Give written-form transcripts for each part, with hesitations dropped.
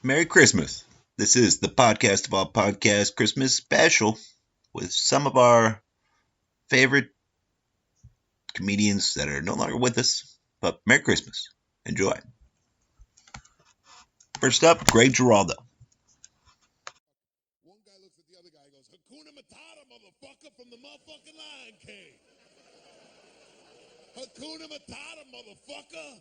Merry Christmas. This is the podcast of all podcasts Christmas special with some of our favorite comedians that are no longer with us. But Merry Christmas. Enjoy. First up, Greg Giraldo. One guy looks at the other guy and goes, Hakuna Matata, motherfucker, from the motherfucking Lion King. Hakuna Matata, motherfucker.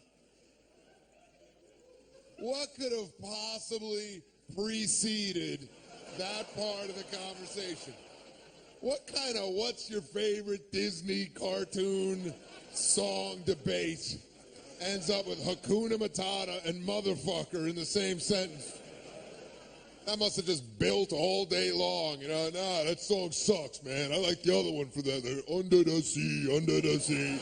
What could have possibly preceded that part of the conversation? What kind of what's your favorite Disney cartoon song debate ends up with Hakuna Matata and motherfucker in the same sentence? That must have just built all day long, Nah, that song sucks, man. I like the other one for that. Under the sea, under the sea.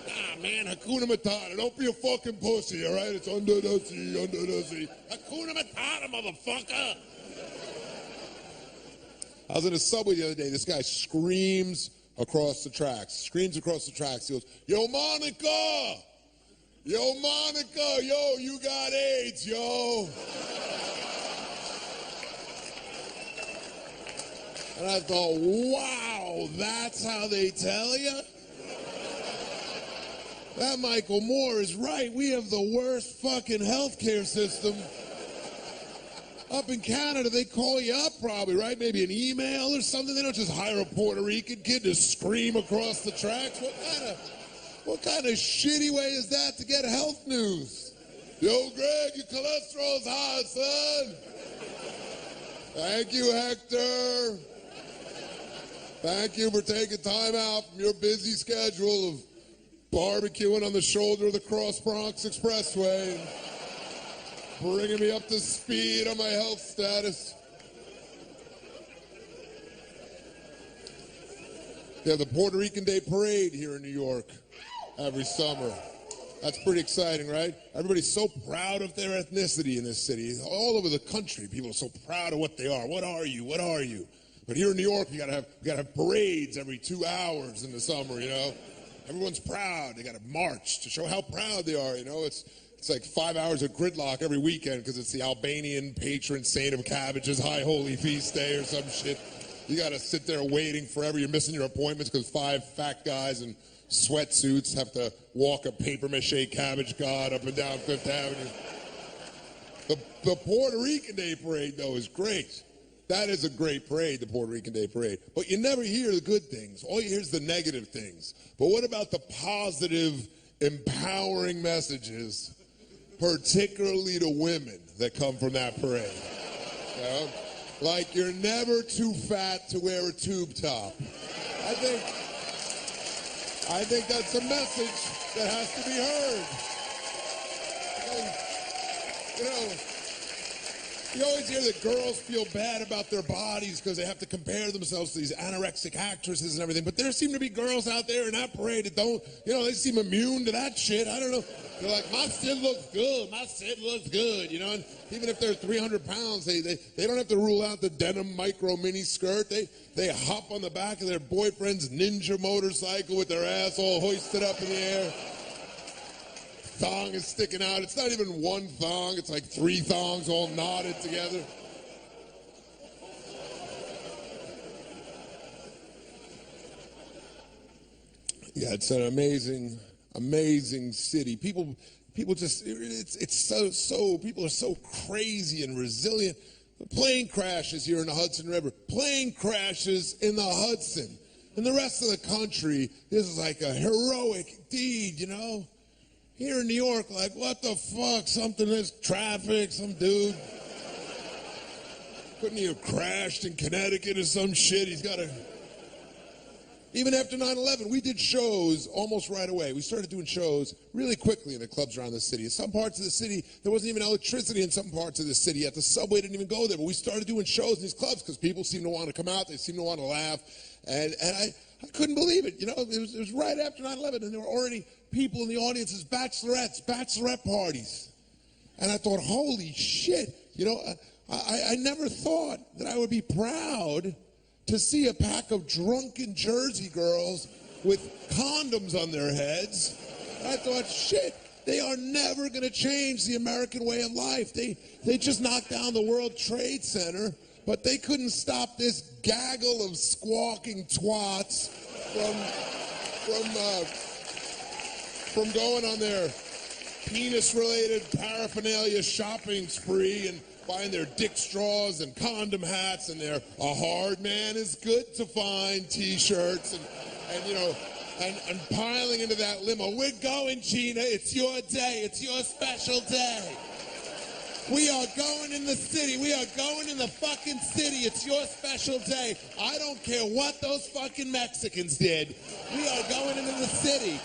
Nah, man, Hakuna Matata. Don't be a fucking pussy, all right? It's under the sea, under the sea. Hakuna Matata, motherfucker. I was in a subway the other day. This guy screams across the tracks. He goes, yo, Monica! Yo, Monica! Yo, you got AIDS, yo! And I thought, wow, that's how they tell you? That Michael Moore is right. We have the worst fucking healthcare system. Up in Canada, they call you up probably, right? Maybe an email or something. They don't just hire a Puerto Rican kid to scream across the tracks. What kind of shitty way is that to get health news? Yo, Greg, your cholesterol's high, son. Thank you, Hector. Thank you for taking time out from your busy schedule of barbecuing on the shoulder of the Cross Bronx Expressway and bringing me up to speed on my health status. They have the Puerto Rican Day Parade here in New York every summer. That's pretty exciting, right? Everybody's so proud of their ethnicity in this city. All over the country, people are so proud of what they are. What are you? What are you? But here in New York, you gotta have parades every 2 hours in the summer, Everyone's proud. They gotta march to show how proud they are, It's like 5 hours of gridlock every weekend because it's the Albanian patron saint of cabbage's high holy feast day or some shit. You gotta sit there waiting forever. You're missing your appointments because 5 fat guys in sweatsuits have to walk a paper mache cabbage god up and down Fifth Avenue. The Puerto Rican Day Parade, though, is great. That is a great parade, the Puerto Rican Day Parade. But you never hear the good things. All you hear is the negative things. But what about the positive, empowering messages, particularly to women that come from that parade? Like you're never too fat to wear a tube top. I think that's a message that has to be heard. You always hear that girls feel bad about their bodies because they have to compare themselves to these anorexic actresses and everything. But there seem to be girls out there in that parade that don't, they seem immune to that shit. I don't know. They're like, my shit looks good. My shit looks good, And even if they're 300 pounds, they don't have to rule out the denim micro mini skirt. They hop on the back of their boyfriend's ninja motorcycle with their ass all hoisted up in the air. Thong is sticking out. It's not even one thong. It's like 3 thongs all knotted together. Yeah, it's an amazing, amazing city. People just, people are so crazy and resilient. The plane crashes here in the Hudson River. Plane crashes in the Hudson. In the rest of the country, this is like a heroic deed, Here in New York, like, what the fuck? There's traffic, some dude. Couldn't he have crashed in Connecticut or some shit? He's got to... Even after 9/11, we did shows almost right away. We started doing shows really quickly in the clubs around the city. In some parts of the city, there wasn't even electricity in some parts of the city yet. The subway didn't even go there, but we started doing shows in these clubs because people seemed to want to come out. They seemed to want to laugh. And I couldn't believe it. It was right after 9/11, and there were already people in the audience's bachelorette parties. And I thought, holy shit. I never thought that I would be proud to see a pack of drunken Jersey girls with condoms on their heads. I thought, shit, They are never going to change the American way of life. They just knocked down the World Trade Center, but they couldn't stop this gaggle of squawking twats from going on their penis-related paraphernalia shopping spree and buying their dick straws and condom hats and their "a hard man is good to find" T-shirts and piling into that limo. We're going, Gina. It's your day. It's your special day. We are going in the city. We are going in the fucking city. It's your special day. I don't care what those fucking Mexicans did. We are going into the city.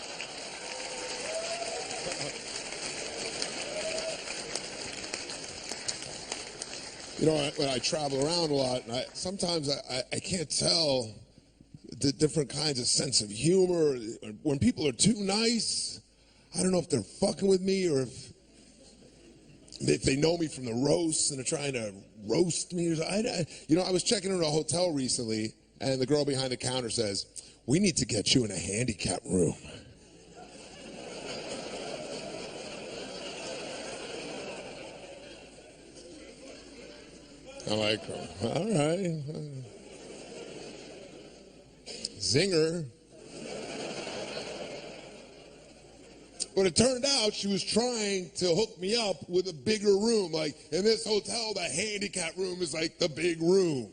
You know, when I travel around a lot, and sometimes I can't tell the different kinds of sense of humor. When people are too nice, I don't know if they're fucking with me or if they know me from the roasts and they're trying to roast me. I was checking into a hotel recently, and the girl behind the counter says, "We need to get you in a handicap room." I'm like, all right. Zinger. But it turned out she was trying to hook me up with a bigger room. Like, in this hotel, the handicap room is like the big room.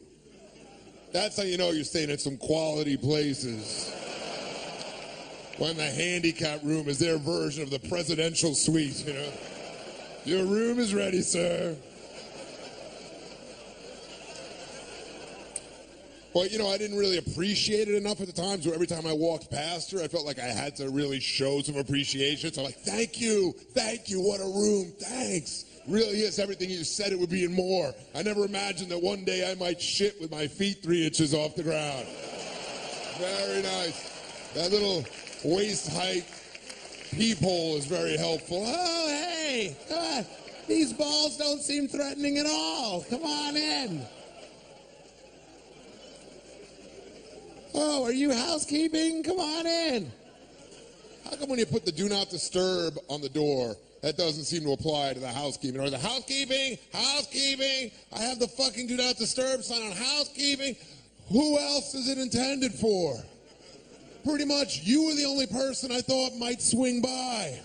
That's how you know you're staying at some quality places. When the handicap room is their version of the presidential suite, you know. Your room is ready, sir. But, I didn't really appreciate it enough at the time, so every time I walked past her, I felt like I had to really show some appreciation. So I'm like, thank you, what a room, thanks. Really is everything you said it would be and more. I never imagined that one day I might shit with my feet 3 inches off the ground. Very nice. That little waist height peephole is very helpful. Oh, hey, these balls don't seem threatening at all. Come on in. Oh, are you housekeeping? Come on in. How come when you put the do not disturb on the door, that doesn't seem to apply to the housekeeping? Or the housekeeping, I have the fucking do not disturb sign on housekeeping. Who else is it intended for? Pretty much you were the only person I thought might swing by.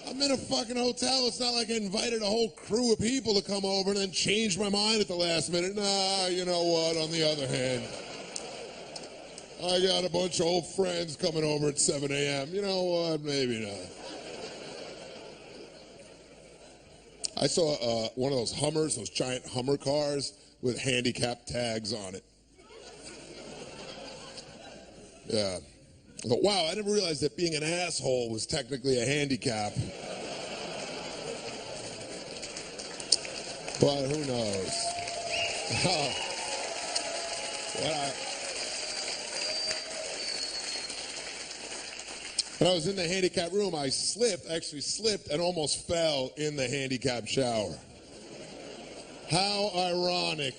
I'm in a fucking hotel. It's not like I invited a whole crew of people to come over and then changed my mind at the last minute. Nah, you know what, on the other hand, I got a bunch of old friends coming over at 7 a.m. You know what? Maybe not. I saw one of those Hummers, those giant Hummer cars with handicap tags on it. Yeah. I thought, wow, I never realized that being an asshole was technically a handicap. But who knows? When I was in the handicap room, I actually slipped and almost fell in the handicap shower. How ironic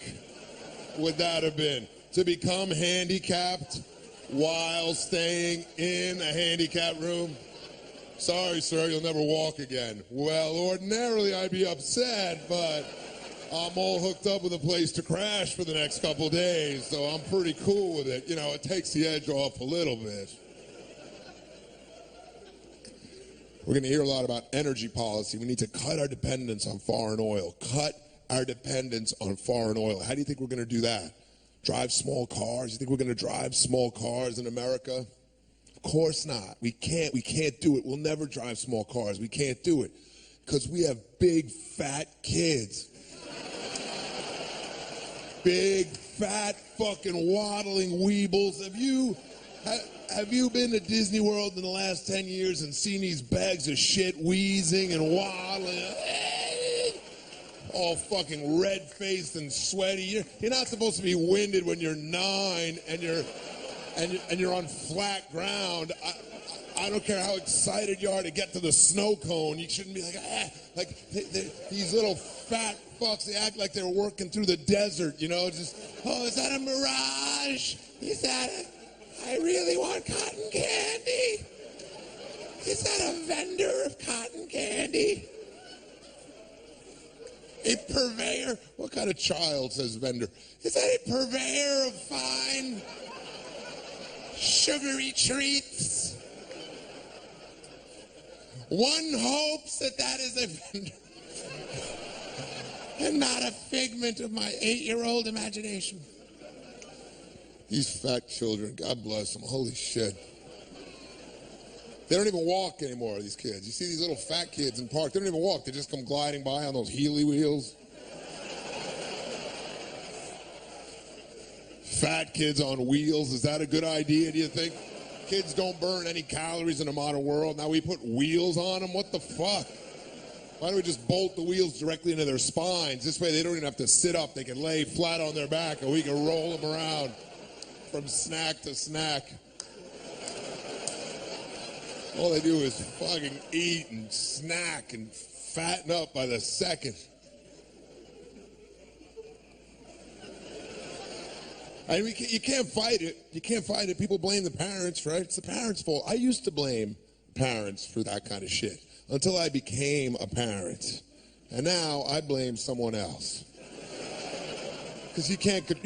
would that have been? To become handicapped while staying in a handicap room? Sorry, sir, you'll never walk again. Well, ordinarily I'd be upset, but I'm all hooked up with a place to crash for the next couple days, so I'm pretty cool with it. It takes the edge off a little bit. We're going to hear a lot about energy policy. We need to cut our dependence on foreign oil. Cut our dependence on foreign oil. How do you think we're going to do that? Drive small cars? You think we're going to drive small cars in America? Of course not. We can't do it. We'll never drive small cars. We can't do it because we have big, fat kids. Big, fat, fucking waddling weebles. Have you been to Disney World in the last 10 years and seen these bags of shit wheezing and waddling? All fucking red-faced and sweaty. You're not supposed to be winded when you're 9 and you're on flat ground. I don't care how excited you are to get to the snow cone. You shouldn't be these little fat fucks. They act like they're working through the desert. Is that a mirage? I really want cotton candy. Is that a vendor of cotton candy? A purveyor? What kind of child says vendor? Is that a purveyor of fine, sugary treats? One hopes that that is a vendor and not a figment of my 8-year-old imagination. These fat children, God bless them, holy shit. They don't even walk anymore, these kids. You see these little fat kids in park, they don't even walk. They just come gliding by on those Healy wheels. Fat kids on wheels, is that a good idea, do you think? Kids don't burn any calories in a modern world. Now we put wheels on them? What the fuck? Why don't we just bolt the wheels directly into their spines? This way they don't even have to sit up. They can lay flat on their back and we can roll them around from snack to snack. All they do is fucking eat and snack and fatten up by the second. I mean, you can't fight it. You can't fight it. People blame the parents, right? It's the parents' fault. I used to blame parents for that kind of shit until I became a parent. And now I blame someone else. Because you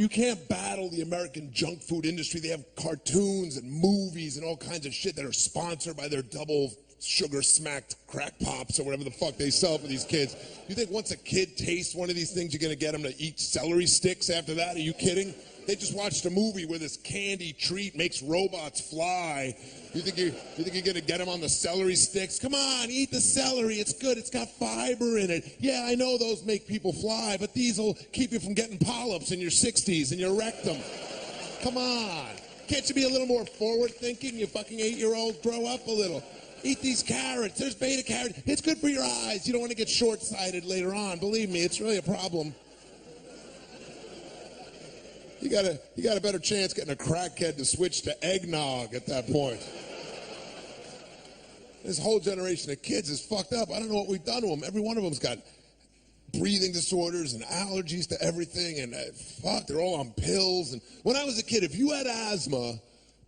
can't battle the American junk food industry. They have cartoons and movies and all kinds of shit that are sponsored by their double sugar smacked crack pops or whatever the fuck they sell for these kids. You think once a kid tastes one of these things, you're going to get them to eat celery sticks after that? Are you kidding? They just watched a movie where this candy treat makes robots fly. You think you're going to get them on the celery sticks? Come on, eat the celery. It's good. It's got fiber in it. Yeah, I know those make people fly, but these will keep you from getting polyps in your 60s and your rectum. Come on. Can't you be a little more forward-thinking, you fucking 8-year-old? Grow up a little. Eat these carrots. There's beta carrots. It's good for your eyes. You don't want to get short-sighted later on. Believe me, it's really a problem. You got a better chance getting a crackhead to switch to eggnog at that point. This whole generation of kids is fucked up. I don't know what we've done to them. Every one of them's got breathing disorders and allergies to everything, and fuck, they're all on pills. And when I was a kid, if you had asthma,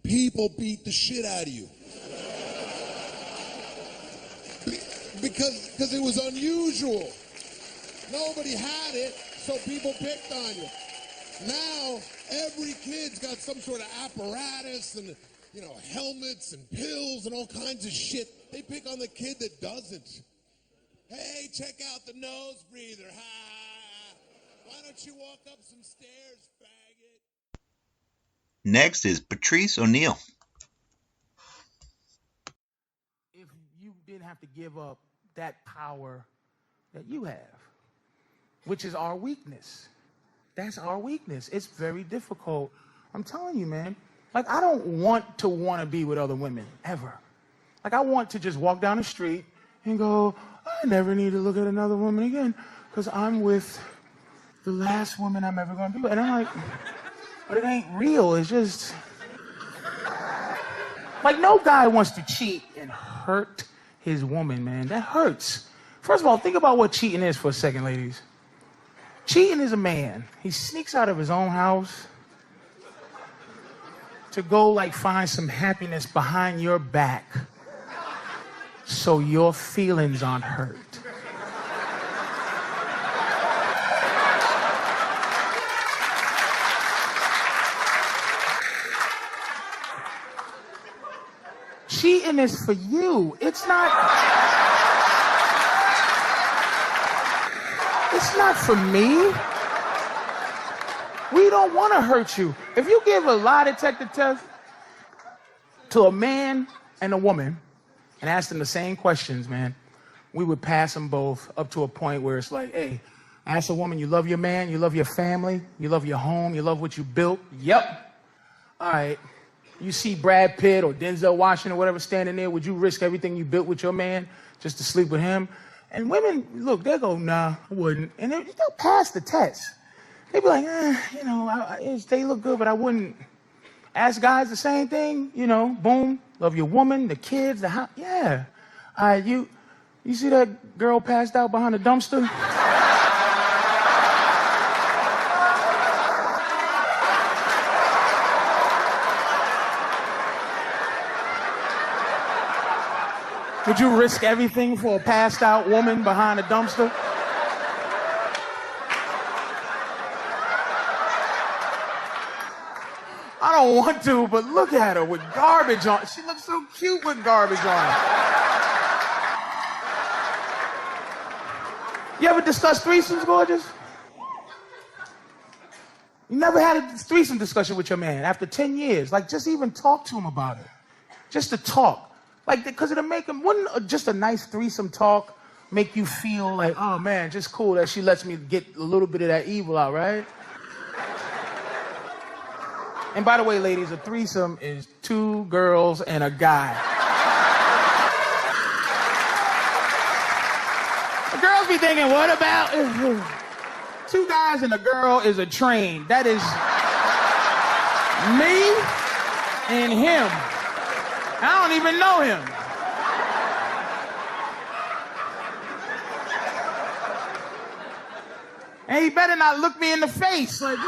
people beat the shit out of you. Because it was unusual. Nobody had it, so people picked on you. Now, every kid's got some sort of apparatus and, helmets and pills and all kinds of shit. They pick on the kid that doesn't. Hey, check out the nose breather. Ha! Why don't you walk up some stairs, faggot? Next is Patrice O'Neal. If you didn't have to give up that power that you have, which is our weakness. That's our weakness. It's very difficult. I'm telling you, man. Like, I don't want to be with other women, ever. Like, I want to just walk down the street and go, I never need to look at another woman again because I'm with the last woman I'm ever going to be with. And I'm like, but it ain't real. It's just... Like, no guy wants to cheat and hurt his woman, man. That hurts. First of all, think about what cheating is for a second, ladies. Cheating is a man. He sneaks out of his own house to go, find some happiness behind your back so your feelings aren't hurt. Cheating is for you. It's not for me. We don't want to hurt you. If you give a lie detector test to a man and a woman and ask them the same questions, man, we would pass them both up to a point where it's like, hey, ask a woman, you love your man, you love your family, you love your home, you love what you built? Yep. All right. You see Brad Pitt or Denzel Washington or whatever standing there, would you risk everything you built with your man just to sleep with him? And women, look, they'll go, nah, I wouldn't. And they'll pass the test. They'll be like, they look good, but I wouldn't. Ask guys the same thing, boom, love your woman, the kids, the house. Yeah. You see that girl passed out behind the dumpster? Would you risk everything for a passed out woman behind a dumpster? I don't want to, but look at her with garbage on. She looks so cute with garbage on. You ever discuss threesomes, gorgeous? You never had a threesome discussion with your man after 10 years? Like, just even talk to him about it. Just to talk. Like, because it'll make him, wouldn't just a nice threesome talk make you feel like, oh man, just cool that she lets me get a little bit of that evil out, right? And by the way, ladies, a threesome is 2 girls and a guy. The girls be thinking, what about 2 guys and a girl is a train? That is me and him. I don't even know him. And he better not look me in the face. Like,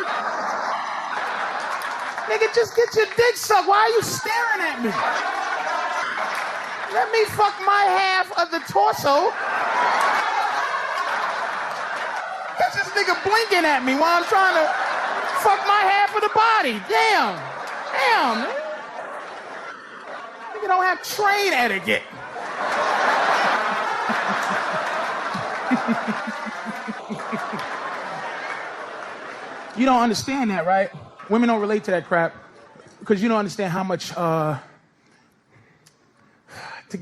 nigga, just get your dick sucked. Why are you staring at me? Let me fuck my half of the torso. Catch this nigga blinking at me while I'm trying to fuck my half of the body. Damn. Damn, man. Nigga don't have train etiquette. You don't understand that, right? Women don't relate to that crap because you don't understand how much, to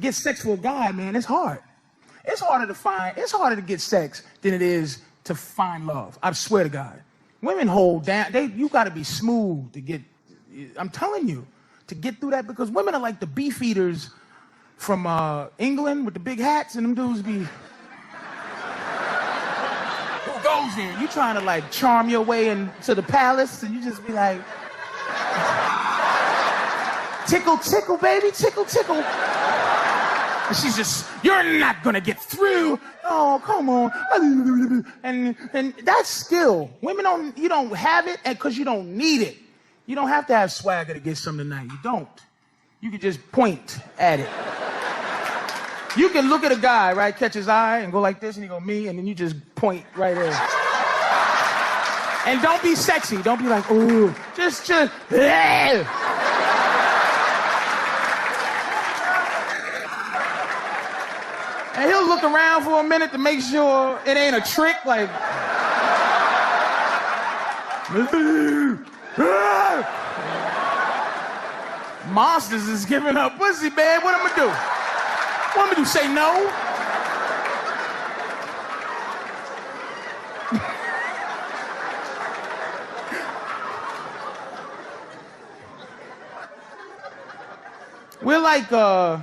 get sex for a guy, man, it's hard. It's harder to get sex than it is to find love. I swear to God. Women hold down, you gotta be smooth to get, I'm telling you, to get through that because women are like the beef eaters from England with the big hats and them dudes be, who goes there? You trying to like charm your way into the palace and you just be like, tickle, tickle, baby, tickle, tickle. And she's just, you're not gonna get through. Oh, come on. And that's skill. Women you don't have it because you don't need it. You don't have to have swagger to get some tonight. You don't. You can just point at it. You can look at a guy, right, catch his eye and go like this and he go, me, and then you just point right there. And don't be sexy. Don't be like, ooh, just, and he'll look around for a minute to make sure it ain't a trick, like. Monsters is giving up pussy, man. What I'm gonna do? What I'm gonna do? Say no? We're like, I'm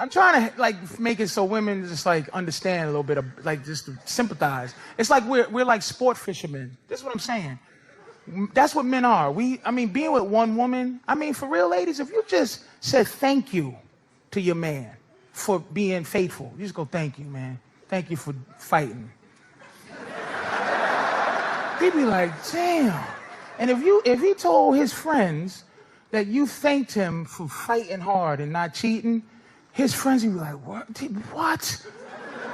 trying to like make it so women just like understand a little bit of like just to sympathize. It's like we're like sport fishermen. This is what I'm saying. That's what men are. I mean, being with one woman, I mean, for real, ladies, if you just said thank you to your man for being faithful, you just go, thank you, man. Thank you for fighting. He'd be like, damn. And if he told his friends that you thanked him for fighting hard and not cheating, his friends would be like, what? What?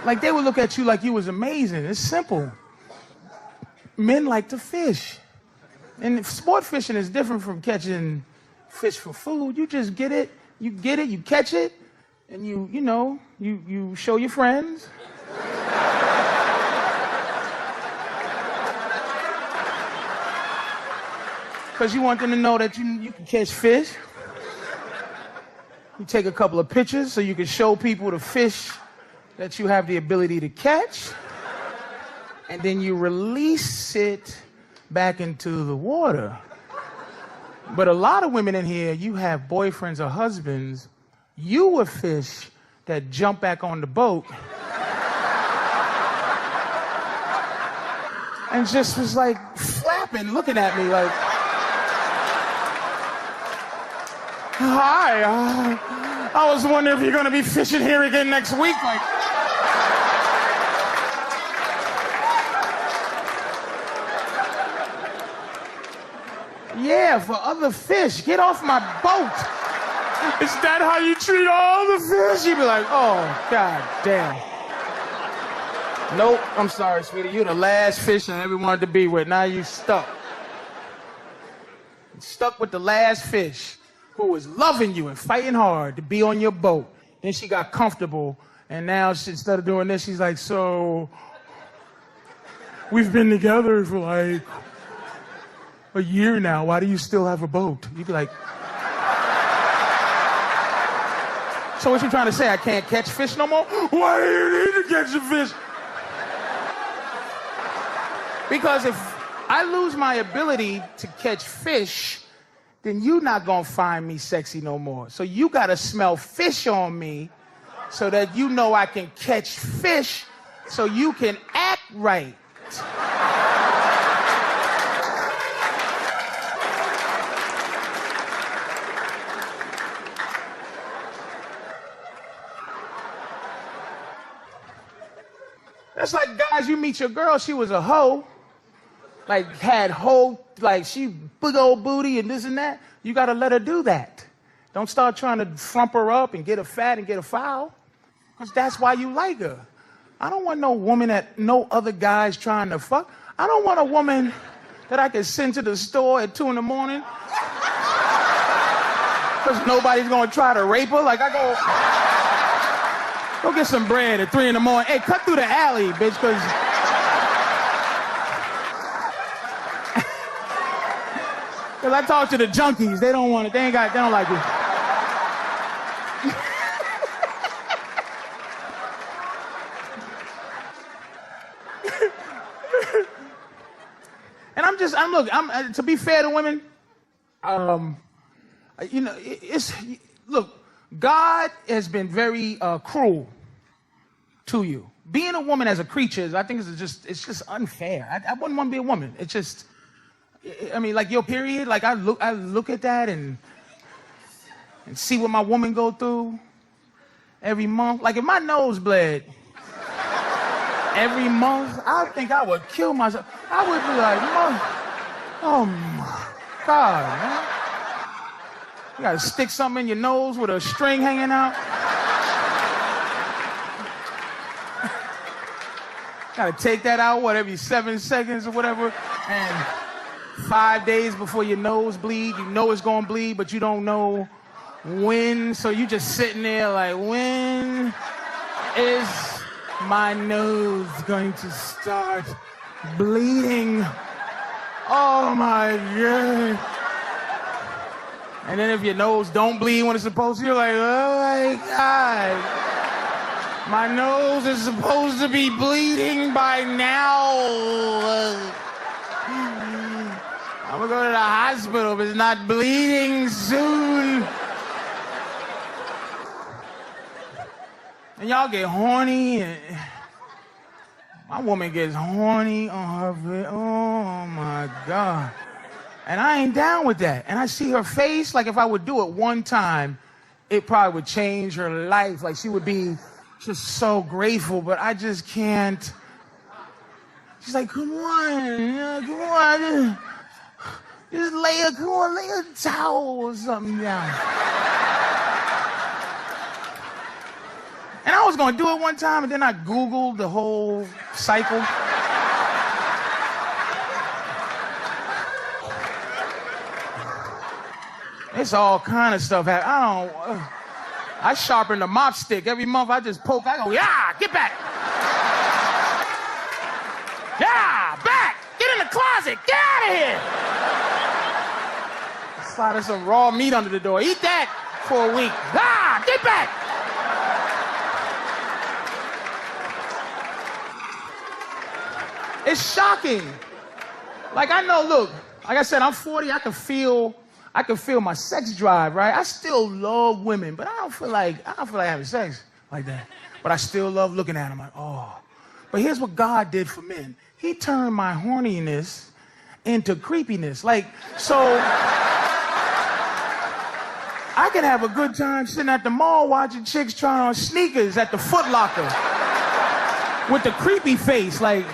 Like, they would look at you like you was amazing. It's simple. Men like to fish. And sport fishing is different from catching fish for food. You just get it, you catch it, and you show your friends. Because you want them to know that you can catch fish. You take a couple of pictures so you can show people the fish that you have the ability to catch. And then you release it back into the water. But a lot of women in here, you have boyfriends or husbands, you were fish that jump back on the boat and just was like flapping, looking at me like, hi, I was wondering if you're gonna be fishing here again next week. Like, yeah, for other fish. Get off my boat. Is that how you treat all the fish? You'd be like, oh, God damn. Nope, I'm sorry, sweetie. You're the last fish I ever wanted to be with. Now you stuck. Stuck with the last fish who was loving you and fighting hard to be on your boat. Then she got comfortable, and now instead of doing this, she's like, so we've been together for like a year now. Why do you still have a boat? You'd be like, so what you trying to say? I can't catch fish no more? Why do you need to catch a fish? Because if I lose my ability to catch fish, then you're not gonna find me sexy no more. So you gotta smell fish on me so that you know I can catch fish so you can act right. That's like, guys, you meet your girl, she was a hoe. Like, had whole, like, she big old booty and this and that. You got to let her do that. Don't start trying to frump her up and get her fat and get her foul. Because that's why you like her. I don't want no woman that no other guy's trying to fuck. I don't want a woman that I can send to the store at 2 in the morning. Because nobody's going to try to rape her. Like, I go get some bread at 3 in the morning. Hey, cut through the alley, bitch, because... Because I talk to the junkies. They don't want it. They don't like it. And I'm to be fair to women, you know, look, God has been very cruel to you. Being a woman as a creature, I think it's just unfair. I wouldn't want to be a woman. It's just, I mean, like your period, like I look at that and see what my woman go through every month. Like if my nose bled every month, I think I would kill myself. I would be like, oh my God, man. You gotta stick something in your nose with a string hanging out. Gotta take that out, every 7 seconds or whatever, and 5 days before your nose bleed, you know it's gonna bleed, but you don't know when, so you just sitting there like, when is my nose going to start bleeding? Oh my God. And then if your nose don't bleed when it's supposed to, you're like, oh my God. My nose is supposed to be bleeding by now. I'm gonna go to the hospital if it's not bleeding soon. And y'all get horny. And my woman gets horny on her bed. Oh my God. And I ain't down with that. And I see her face, like if I would do it one time, it probably would change her life. Like she would be just so grateful, but I just can't. She's like, come on. Just lay a towel or something down. And I was gonna do it one time, and then I Googled the whole cycle. It's all kind of stuff. I sharpen the mop stick. Every month I just poke. I go, yeah, get back. Yeah, back. Get in the closet. Get out of here. Sliding some raw meat under the door. Eat that for a week. Ah, get back. It's shocking. Like I know, look, like I said, I'm 40. I can feel my sex drive, right? I still love women, but I don't feel like having sex like that. But I still love looking at them like, oh. But here's what God did for men. He turned my horniness into creepiness. Like, so I can have a good time sitting at the mall watching chicks trying on sneakers at the Foot Locker with the creepy face, like,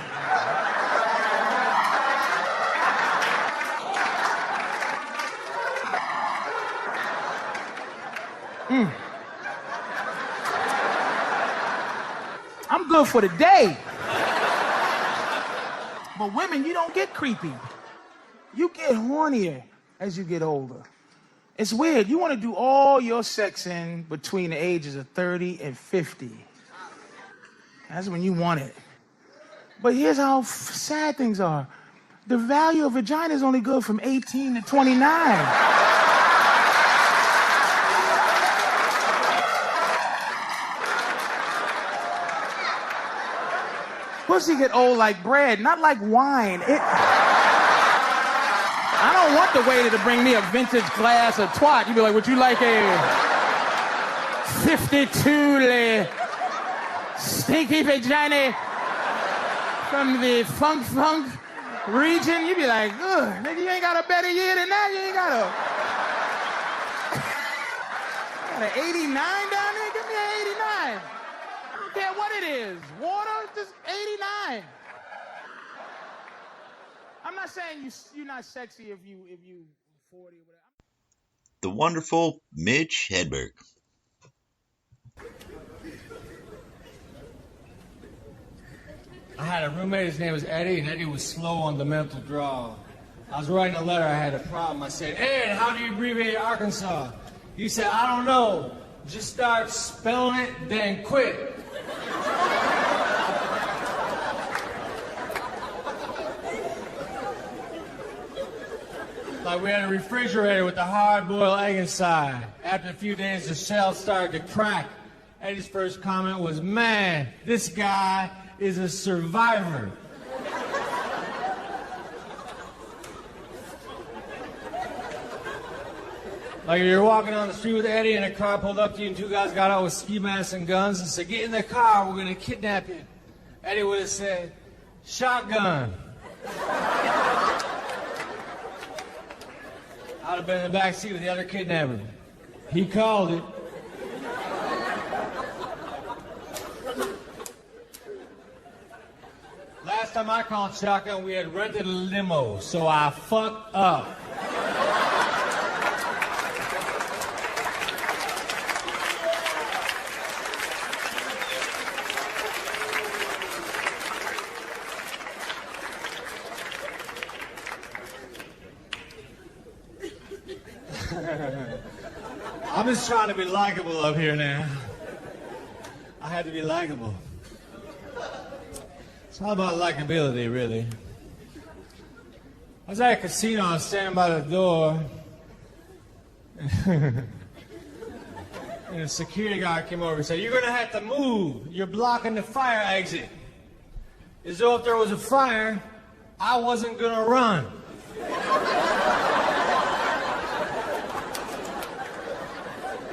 I'm good for the day. But women, you don't get creepy. You get hornier as you get older. It's weird. You want to do all your sexing between the ages of 30 and 50. That's when you want it. But here's how sad things are. The value of vagina is only good from 18 to 29. Pussy get old like bread, not like wine. I don't want the waiter to bring me a vintage glass of twat. You'd be like, would you like a 52 stinky vagina from the funk region? You'd be like, ugh, nigga, you ain't got a better year than that. You ain't got an 89 down there? Give me an 89. I don't care what it is. Water, just 89. I'm not saying you're not sexy if you 40 or whatever. The wonderful Mitch Hedberg. I had a roommate, his name was Eddie, and Eddie was slow on the mental draw. I was writing a letter, I had a problem. I said, Ed, how do you abbreviate Arkansas? He said, I don't know. Just start spelling it, then quit. Like we had a refrigerator with a hard-boiled egg inside. After a few days, the shell started to crack. Eddie's first comment was, man, this guy is a survivor. Like if you're walking down the street with Eddie and a car pulled up to you and two guys got out with ski masks and guns and said, get in the car, we're going to kidnap you. Eddie would have said, shotgun. I'd have been in the back seat with the other kidnapper. He called it. Last time I called shotgun, we had rented a limo, so I fucked up. I'm just trying to be likable up here now. I had to be likable. It's all about likability, really. I was at a casino, I was standing by the door, and a security guard came over and said, you're going to have to move. You're blocking the fire exit. As though if there was a fire, I wasn't going to run.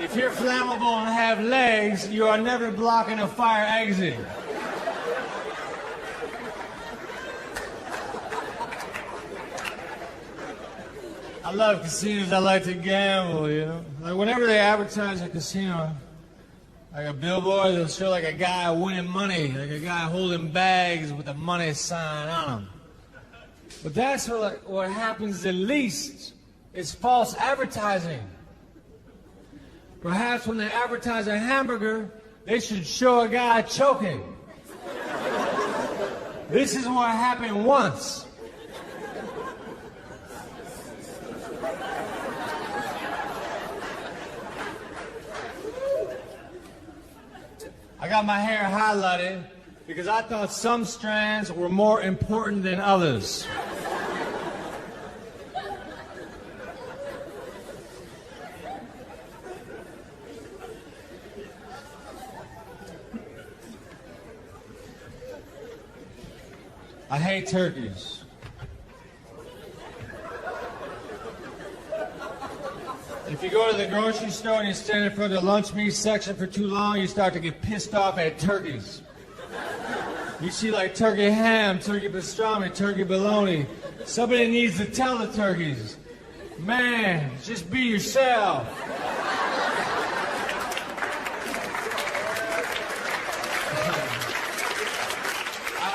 If you're flammable and have legs, you are never blocking a fire exit. I love casinos. I like to gamble, you know. Like whenever they advertise a casino, like a billboard, they'll show like a guy winning money, like a guy holding bags with a money sign on them. But that's what happens the least. It's false advertising. Perhaps when they advertise a hamburger, they should show a guy choking. This is what happened once. I got my hair highlighted because I thought some strands were more important than others. I hate turkeys. If you go to the grocery store and you stand in front of the lunch meat section for too long, you start to get pissed off at turkeys. You see like turkey ham, turkey pastrami, turkey bologna. Somebody needs to tell the turkeys, man, just be yourself.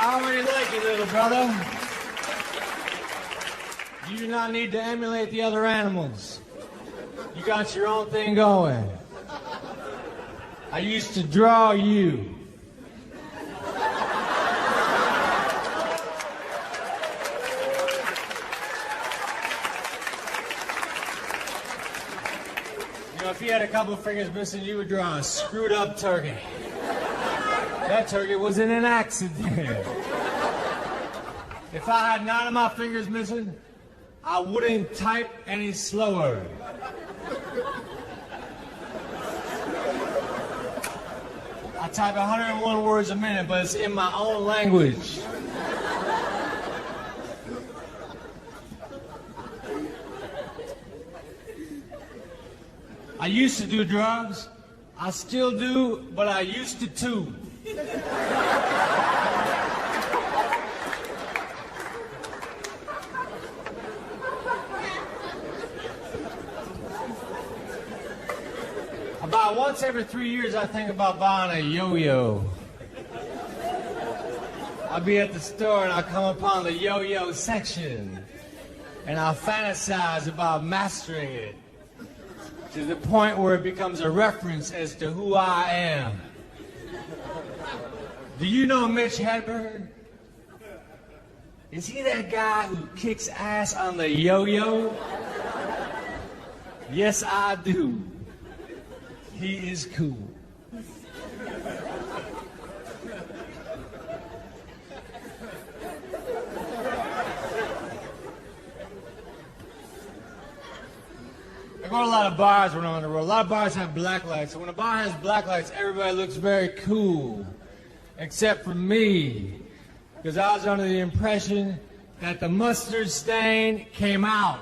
I already like you, little brother. You do not need to emulate the other animals. You got your own thing going. I used to draw you. You know, if you had a couple of fingers missing, you would draw a screwed up turkey. That turkey was in an accident. If I had none of my fingers missing, I wouldn't type any slower. I type 101 words a minute, but it's in my own language. I used to do drugs. I still do, but I used to too. About once every 3 years, I think about buying a yo-yo. I'll be at the store and I'll come upon the yo-yo section, and I'll fantasize about mastering it to the point where it becomes a reference as to who I am. Do you know Mitch Hedberg? Is he that guy who kicks ass on the yo-yo? Yes, I do. He is cool. I go to a lot of bars when I'm on the road. A lot of bars have black lights. So when a bar has black lights, everybody looks very cool. Except for me. Because I was under the impression that the mustard stain came out.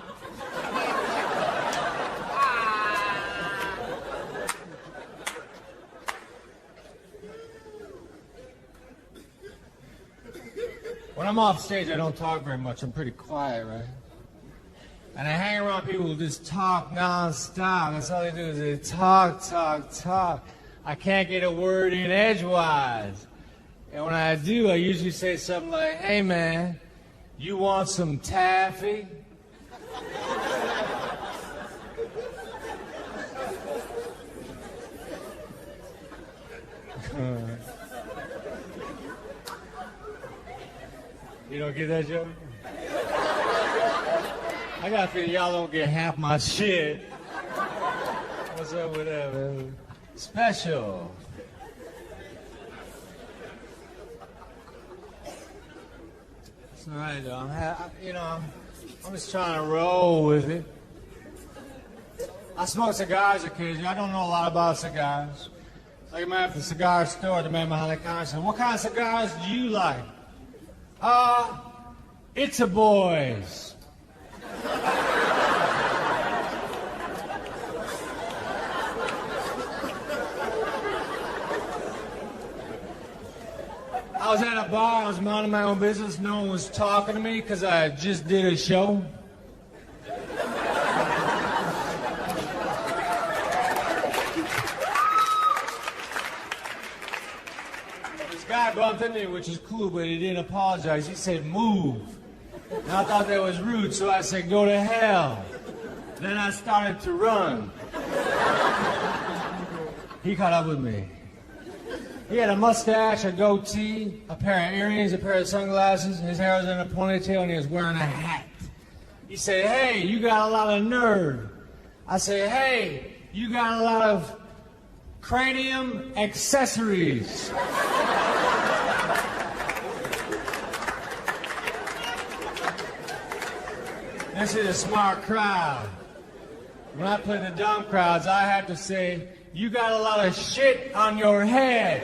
When I'm off stage, I don't talk very much. I'm pretty quiet, right? And I hang around people who just talk non-stop. That's all they do is they talk, talk, talk. I can't get a word in edgewise. And when I do, I usually say something like, hey, man, you want some taffy? You don't get that joke? I got a feeling y'all don't get half my shit. What's up with that, man? Special. It's all right, though. I'm just trying to roll with it. I smoke cigars occasionally. I don't know a lot about cigars. Like a man at the cigar store, the man behind the counter said, what kind of cigars do you like? It's a boys. I was at a bar, I was minding my own business, no one was talking to me because I just did a show. This guy bumped into me, which is cool, but he didn't apologize. He said, move. And I thought that was rude, so I said, go to hell. Then I started to run. He caught up with me. He had a mustache, a goatee, a pair of earrings, a pair of sunglasses, his hair was in a ponytail, and he was wearing a hat. He said, hey, you got a lot of nerve. I said, hey, you got a lot of cranium accessories. This is a smart crowd. When I play the dumb crowds, I have to say, you got a lot of shit on your head.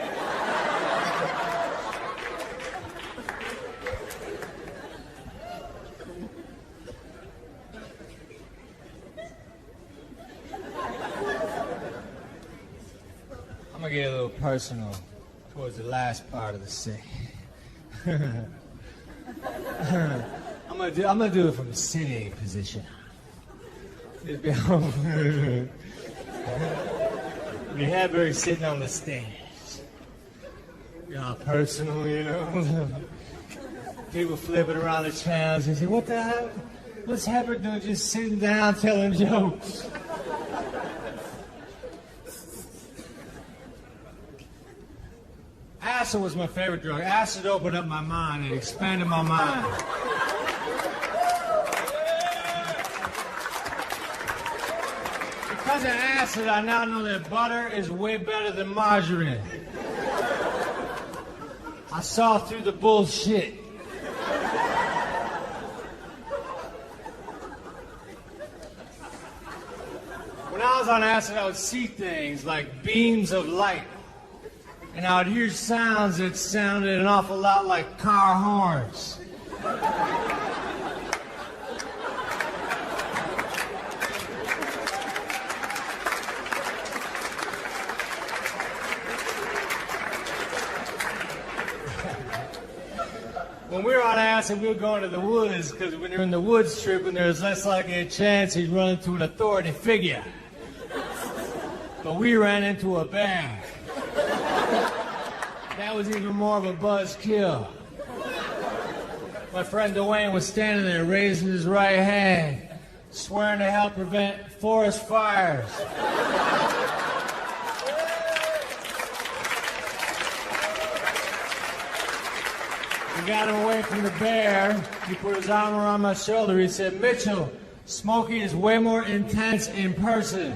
I'm gonna get a little personal towards the last part of the scene. I'm gonna do it from a sitting position. Hedberg sitting on the stage. Personal, you know. People flipping around the channels and say, what the hell? What's Hedberg doing just sitting down telling jokes? acid was my favorite drug. Acid opened up my mind. It expanded my mind. Because of acid, I now know that butter is way better than margarine. I saw through the bullshit. When I was on acid, I would see things like beams of light. And I would hear sounds that sounded an awful lot like car horns. When we were on acid, we would go into the woods, because when you're in the woods tripping, there's less likely a chance he'd run into an authority figure. But we ran into a bear. That was even more of a buzzkill. My friend Dwayne was standing there raising his right hand, swearing to help prevent forest fires. We got him away from the bear. He put his arm around my shoulder. He said, "Mitchell, smoking is way more intense in person."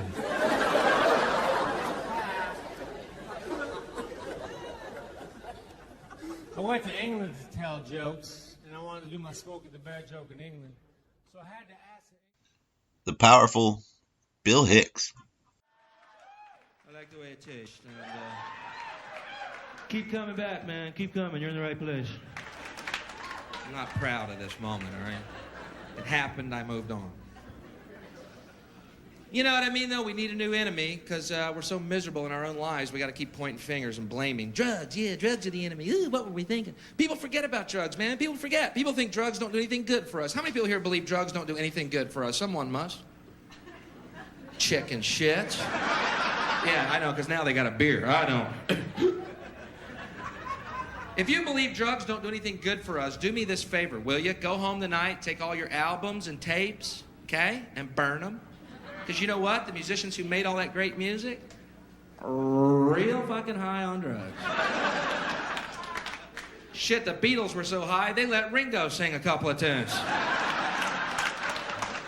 I went to England to tell jokes, and I wanted to do my Smoking the Bear joke in England. So I had to ask The powerful Bill Hicks. I like the way it tastes. And, keep coming back, man. Keep coming. You're in the right place. I'm not proud of this moment, all right? It happened, I moved on. You know what I mean, though? We need a new enemy, because we're so miserable in our own lives, we got to keep pointing fingers and blaming. Drugs, yeah, drugs are the enemy. Ooh, what were we thinking? People forget about drugs, man. People forget. People think drugs don't do anything good for us. How many people here believe drugs don't do anything good for us? Someone must. Chicken shit. Yeah, I know, because now they got a beer. I know. If you believe drugs don't do anything good for us, do me this favor, will you? Go home tonight, take all your albums and tapes, okay, and burn them. Because you know what? The musicians who made all that great music, real fucking high on drugs. Shit, the Beatles were so high, they let Ringo sing a couple of tunes.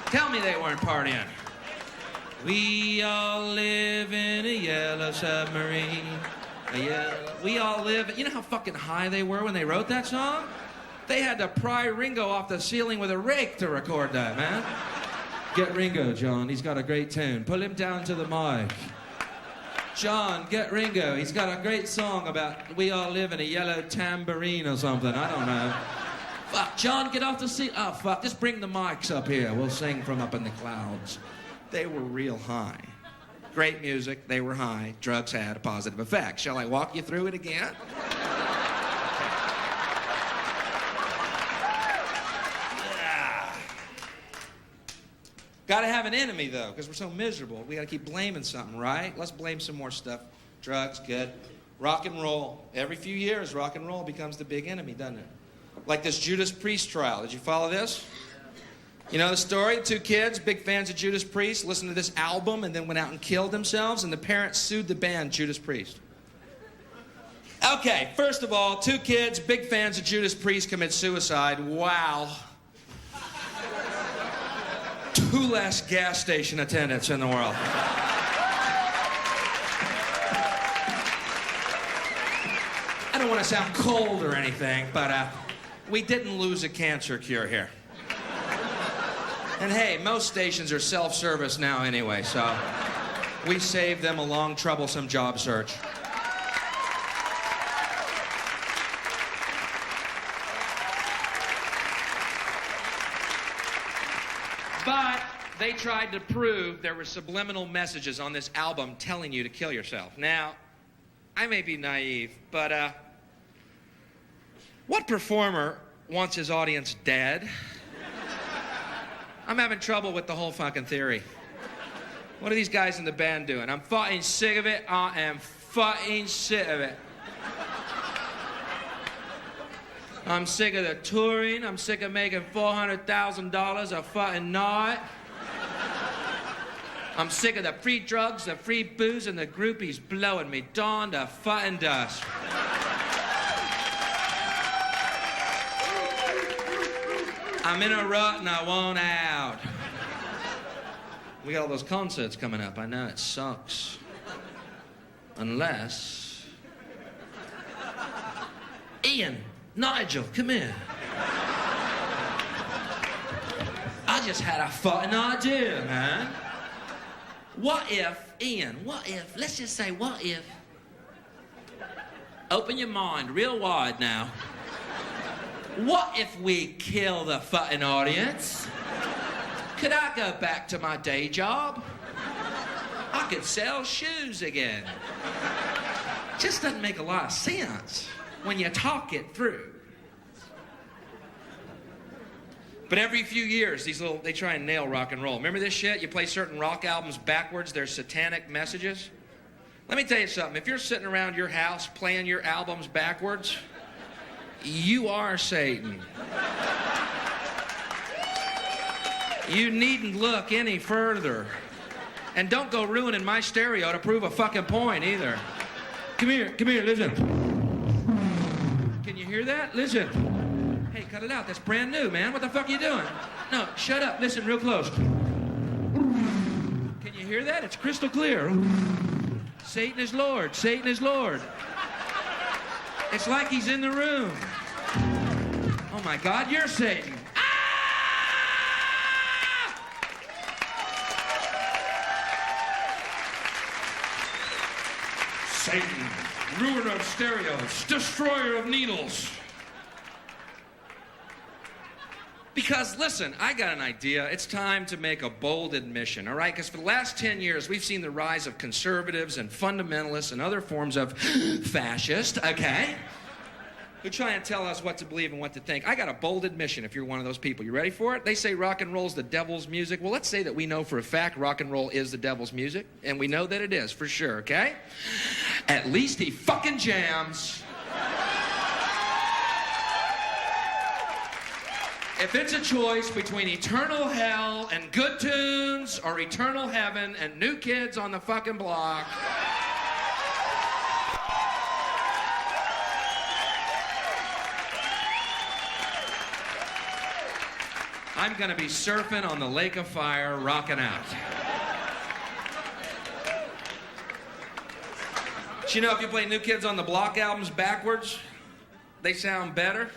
Tell me they weren't partying. We all live in a yellow submarine. We all live... You know how fucking high they were when they wrote that song? They had to pry Ringo off the ceiling with a rake to record that, man. Get Ringo, John. He's got a great tune. Pull him down to the mic. John, get Ringo. He's got a great song about we all live in a yellow tambourine or something. I don't know. Fuck, John, get off the seat. Oh, fuck, just bring the mics up here. We'll sing from up in the clouds. They were real high. Great music. They were high. Drugs had a positive effect. Shall I walk you through it again? Gotta have an enemy, though, because we're so miserable. We gotta keep blaming something, right? Let's blame some more stuff. Drugs, good. Rock and roll. Every few years, rock and roll becomes the big enemy, doesn't it? Like this Judas Priest trial. Did you follow this? You know the story? Two kids, big fans of Judas Priest, listened to this album and then went out and killed themselves, and the parents sued the band Judas Priest. Okay, first of all, two kids, big fans of Judas Priest, commit suicide. Wow. Two less gas station attendants in the world. I don't want to sound cold or anything, but we didn't lose a cancer cure here. And hey, most stations are self-service now anyway, so we saved them a long, troublesome job search. But they tried to prove there were subliminal messages on this album telling you to kill yourself. Now, I may be naive, but what performer wants his audience dead? I'm having trouble with the whole fucking theory. What are these guys in the band doing? I'm fucking sick of it. I am fucking sick of it. I'm sick of the touring. I'm sick of making $400,000 a fucking night. I'm sick of the free drugs, the free booze, and the groupies blowing me dawn to fucking dust. I'm in a rut and I want out. We got all those concerts coming up. I know it sucks. Unless... Ian, Nigel, come here. I just had a fucking idea, man. What if, Ian, let's just say, what if... Open your mind real wide now. What if we kill the fucking audience? Could I go back to my day job? I could sell shoes again. Just doesn't make a lot of sense when you talk it through. But every few years, they try and nail rock and roll. Remember this shit? You play certain rock albums backwards, there's satanic messages. Let me tell you something. If you're sitting around your house playing your albums backwards, you are Satan. You needn't look any further. And don't go ruining my stereo to prove a fucking point either. Come here, listen. Can you hear that? Listen. Hey, cut it out. That's brand new, man. What the fuck are you doing? No, shut up. Listen real close. Can you hear that? It's crystal clear. Satan is Lord. Satan is Lord. It's like he's in the room. Oh my God, you're Satan. Satan, ruiner of stereos, destroyer of needles. Because, listen, I got an idea. It's time to make a bold admission, all right? Because for the last 10 years, we've seen the rise of conservatives and fundamentalists and other forms of fascist, okay? Who try and tell us what to believe and what to think. I got a bold admission if you're one of those people. You ready for it? They say rock and roll's the devil's music. Well, let's say that we know for a fact rock and roll is the devil's music, and we know that it is for sure, okay? At least he fucking jams. If it's a choice between eternal hell and good tunes or eternal heaven and New Kids on the fucking Block, I'm gonna be surfing on the lake of fire, rocking out. But you know, if you play New Kids on the Block albums backwards, they sound better.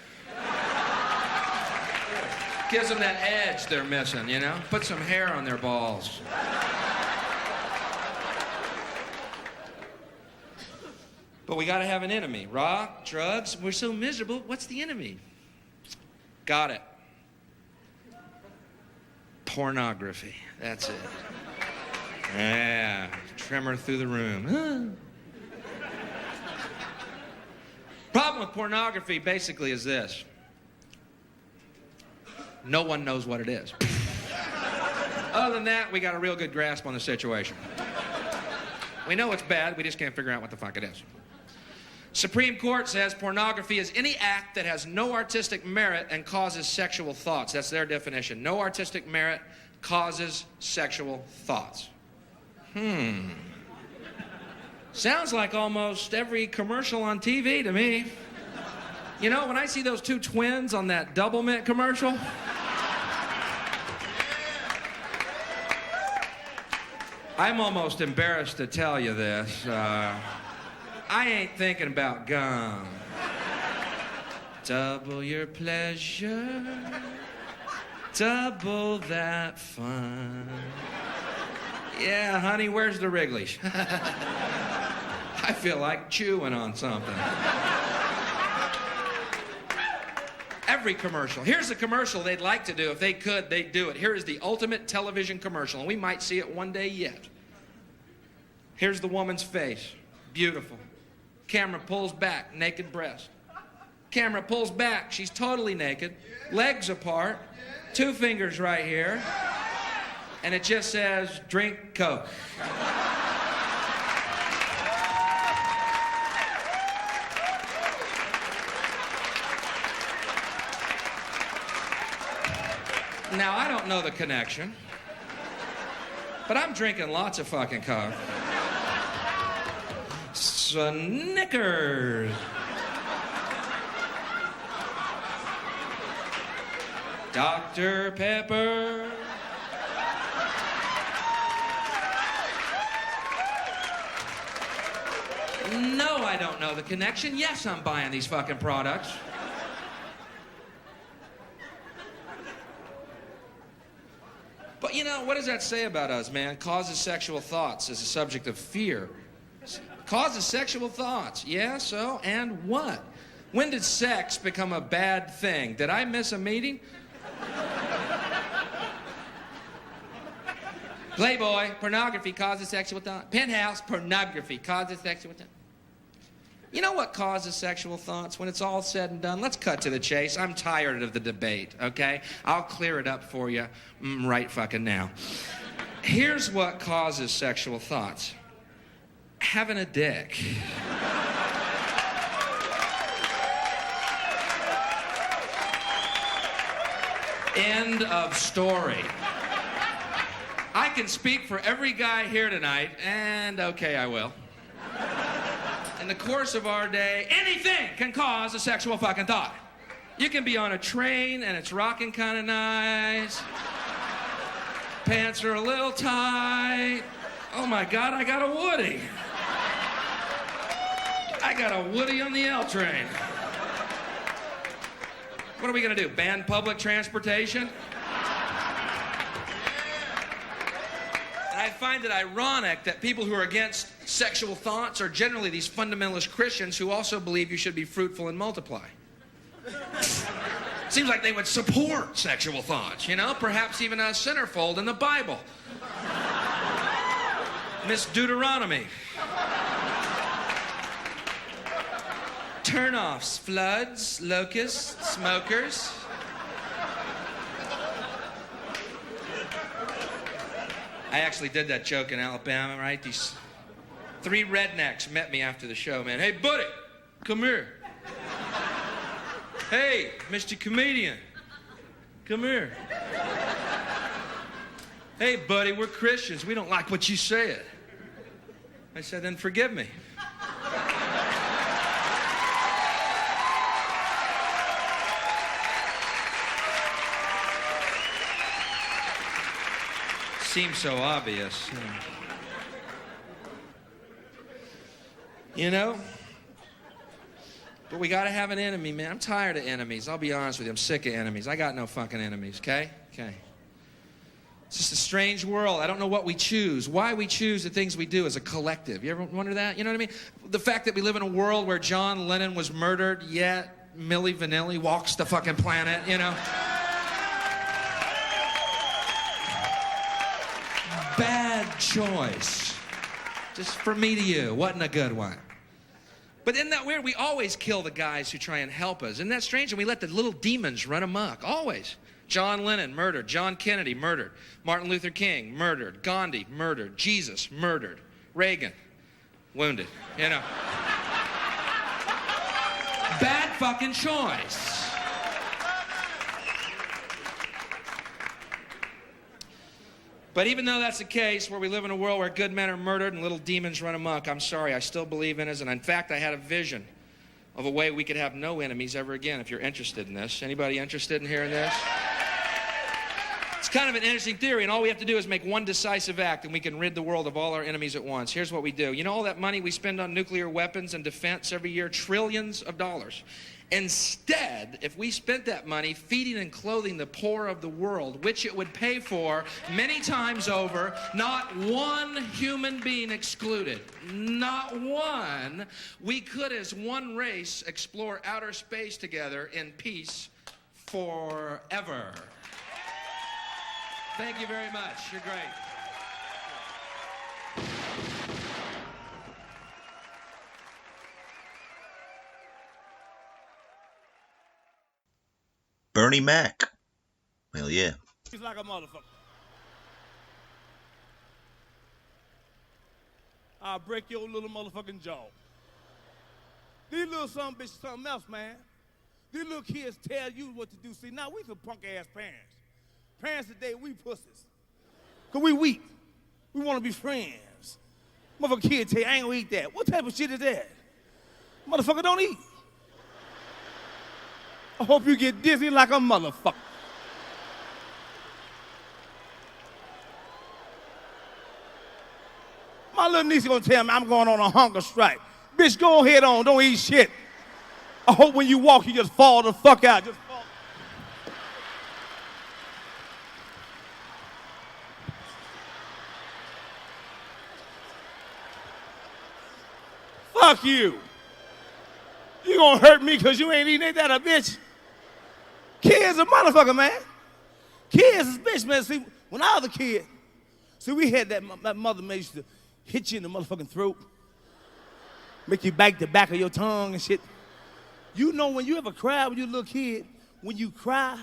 Gives them that edge they're missing, you know? Put some hair on their balls. But we gotta have an enemy. Rock, drugs, we're so miserable. What's the enemy? Got it. Pornography. That's it. Yeah. Tremor through the room. Problem with pornography basically is this. No one knows what it is. Other than that, we got a real good grasp on the situation. We know it's bad, we just can't figure out what the fuck it is. Supreme Court says pornography is any act that has no artistic merit and causes sexual thoughts. That's their definition. No artistic merit causes sexual thoughts. Sounds like almost every commercial on TV to me. You know, when I see those two twins on that Double Mint commercial, I'm almost embarrassed to tell you this. I ain't thinking about gum. Double your pleasure, double that fun. Yeah, honey, where's the Wrigley's? I feel like chewing on something. Every commercial. Here's a commercial they'd like to do. If they could, they'd do it. Here is the ultimate television commercial, and we might see it one day yet. Here's the woman's face. Beautiful. Camera pulls back, naked breast. Camera pulls back, she's totally naked. Legs apart, 2 fingers right here. And it just says, drink Coke. Now, I don't know the connection, but I'm drinking lots of fucking Coke. Snickers. Dr. Pepper. No, I don't know the connection. Yes, I'm buying these fucking products. But you know, what does that say about us, man? Causes sexual thoughts as a subject of fear. Causes sexual thoughts. Yeah, so? And what? When did sex become a bad thing? Did I miss a meeting? Playboy, pornography causes sexual thought. Penthouse, pornography causes sexual thought. You know what causes sexual thoughts? When it's all said and done, let's cut to the chase. I'm tired of the debate, okay? I'll clear it up for you right fucking now. Here's what causes sexual thoughts. Having a dick. End of story. I can speak for every guy here tonight, and okay, I will. In the course of our day, anything can cause a sexual fucking thought. You can be on a train and it's rocking kind of nice. Pants are a little tight. Oh my God, I got a Woody. I got a Woody on the L train. What are we gonna do, ban public transportation? I find it ironic that people who are against sexual thoughts are generally these fundamentalist Christians who also believe you should be fruitful and multiply. Seems like they would support sexual thoughts, you know? Perhaps even a centerfold in the Bible. Miss Deuteronomy. Turnoffs, floods, locusts, smokers. I actually did that joke in Alabama, right? These 3 rednecks met me after the show, man. Hey, buddy, come here. Hey, Mr. Comedian, come here. Hey, buddy, we're Christians. We don't like what you said. I said, then forgive me. Seems so obvious. You know? But we gotta have an enemy, man. I'm tired of enemies. I'll be honest with you. I'm sick of enemies. I got no fucking enemies, okay? Okay. It's just a strange world. I don't know what we choose. Why we choose the things we do as a collective. You ever wonder that? You know what I mean? The fact that we live in a world where John Lennon was murdered, yet Milli Vanilli walks the fucking planet, you know? Bad choice. Just from me to you. Wasn't a good one. But isn't that weird? We always kill the guys who try and help us. Isn't that strange? And we let the little demons run amok. Always. John Lennon, murdered. John Kennedy, murdered. Martin Luther King, murdered. Gandhi, murdered. Jesus, murdered. Reagan, wounded. You know. Bad fucking choice. But even though that's the case, where we live in a world where good men are murdered and little demons run amok, I'm sorry, I still believe in us. And in fact, I had a vision of a way we could have no enemies ever again, if you're interested in this. Anybody interested in hearing this? It's kind of an interesting theory, and all we have to do is make one decisive act, and we can rid the world of all our enemies at once. Here's what we do. You know all that money we spend on nuclear weapons and defense every year? Trillions of dollars. Instead, if we spent that money feeding and clothing the poor of the world, which it would pay for many times over, not one human being excluded, not one, we could as one race explore outer space together in peace forever. Thank you very much. You're great. Bernie Mac. Well, yeah. He's like a motherfucker. I'll break your little motherfucking jaw. These little son of bitches something else, man. These little kids tell you what to do. See, now we some punk-ass parents. Parents today, we pussies. Because we weak. We want to be friends. Motherfucker kid tell you, I ain't gonna eat that. What type of shit is that? Motherfucker don't eat. I hope you get dizzy like a motherfucker. My little niece gonna tell me I'm going on a hunger strike. Bitch, go ahead on, don't eat shit. I hope when you walk, you just fall the fuck out. Just fall. Fuck you. You gonna hurt me because you ain't eating, ain't that a bitch? Kids a motherfucker, man. Kids is bitch, man. See, when I was a kid, see, we had that mother man used to hit you in the motherfucking throat, make you bite the back of your tongue and shit. You know when you ever cry when you a little kid, when you cry,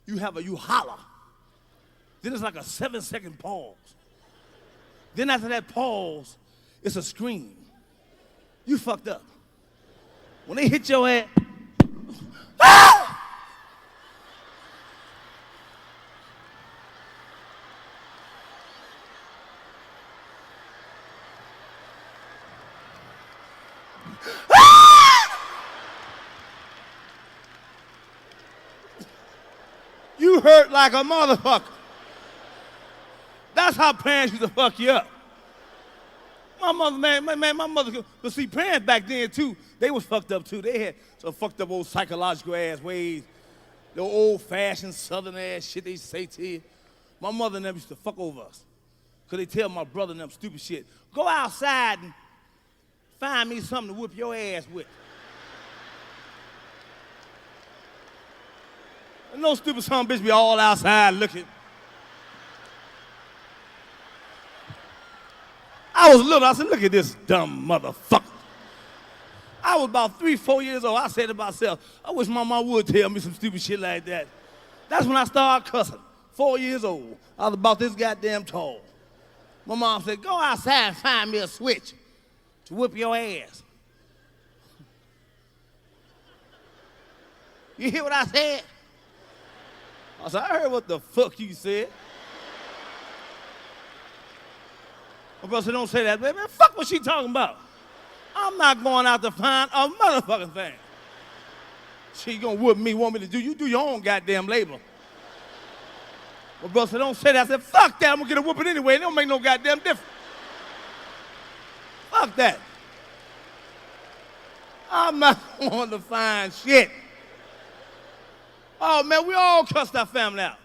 you holler. Then it's like a 7-second pause. Then after that pause, it's a scream. You fucked up. When they hit your ass, ah! You hurt like a motherfucker. That's how parents used to fuck you up. My mother, my mother, but see, parents back then too, they was fucked up too. They had some fucked up old psychological ass ways, the old fashioned southern ass shit they used to say to you. My mother and them used to fuck over us. Cause they tell my brother and them stupid shit. Go outside and find me something to whip your ass with. And no stupid son of a bitch be all outside looking. I was little, I said, look at this dumb motherfucker. I was about 3-4 years old. I said to myself, I wish my mom would tell me some stupid shit like that. That's when I started cussing. 4 years old. I was about this goddamn tall. My mom said, go outside and find me a switch to whip your ass. You hear what I said? I said, I heard what the fuck you said. My brother said, don't say that, baby. Man, fuck what she talking about. I'm not going out to find a motherfucking thing. She gonna whoop me, want me to do, you do your own goddamn labor. My brother said, don't say that. I said, fuck that, I'm gonna get a whooping anyway. It don't make no goddamn difference. Fuck that. I'm not going to find shit. Oh, man, we all cussed our family out.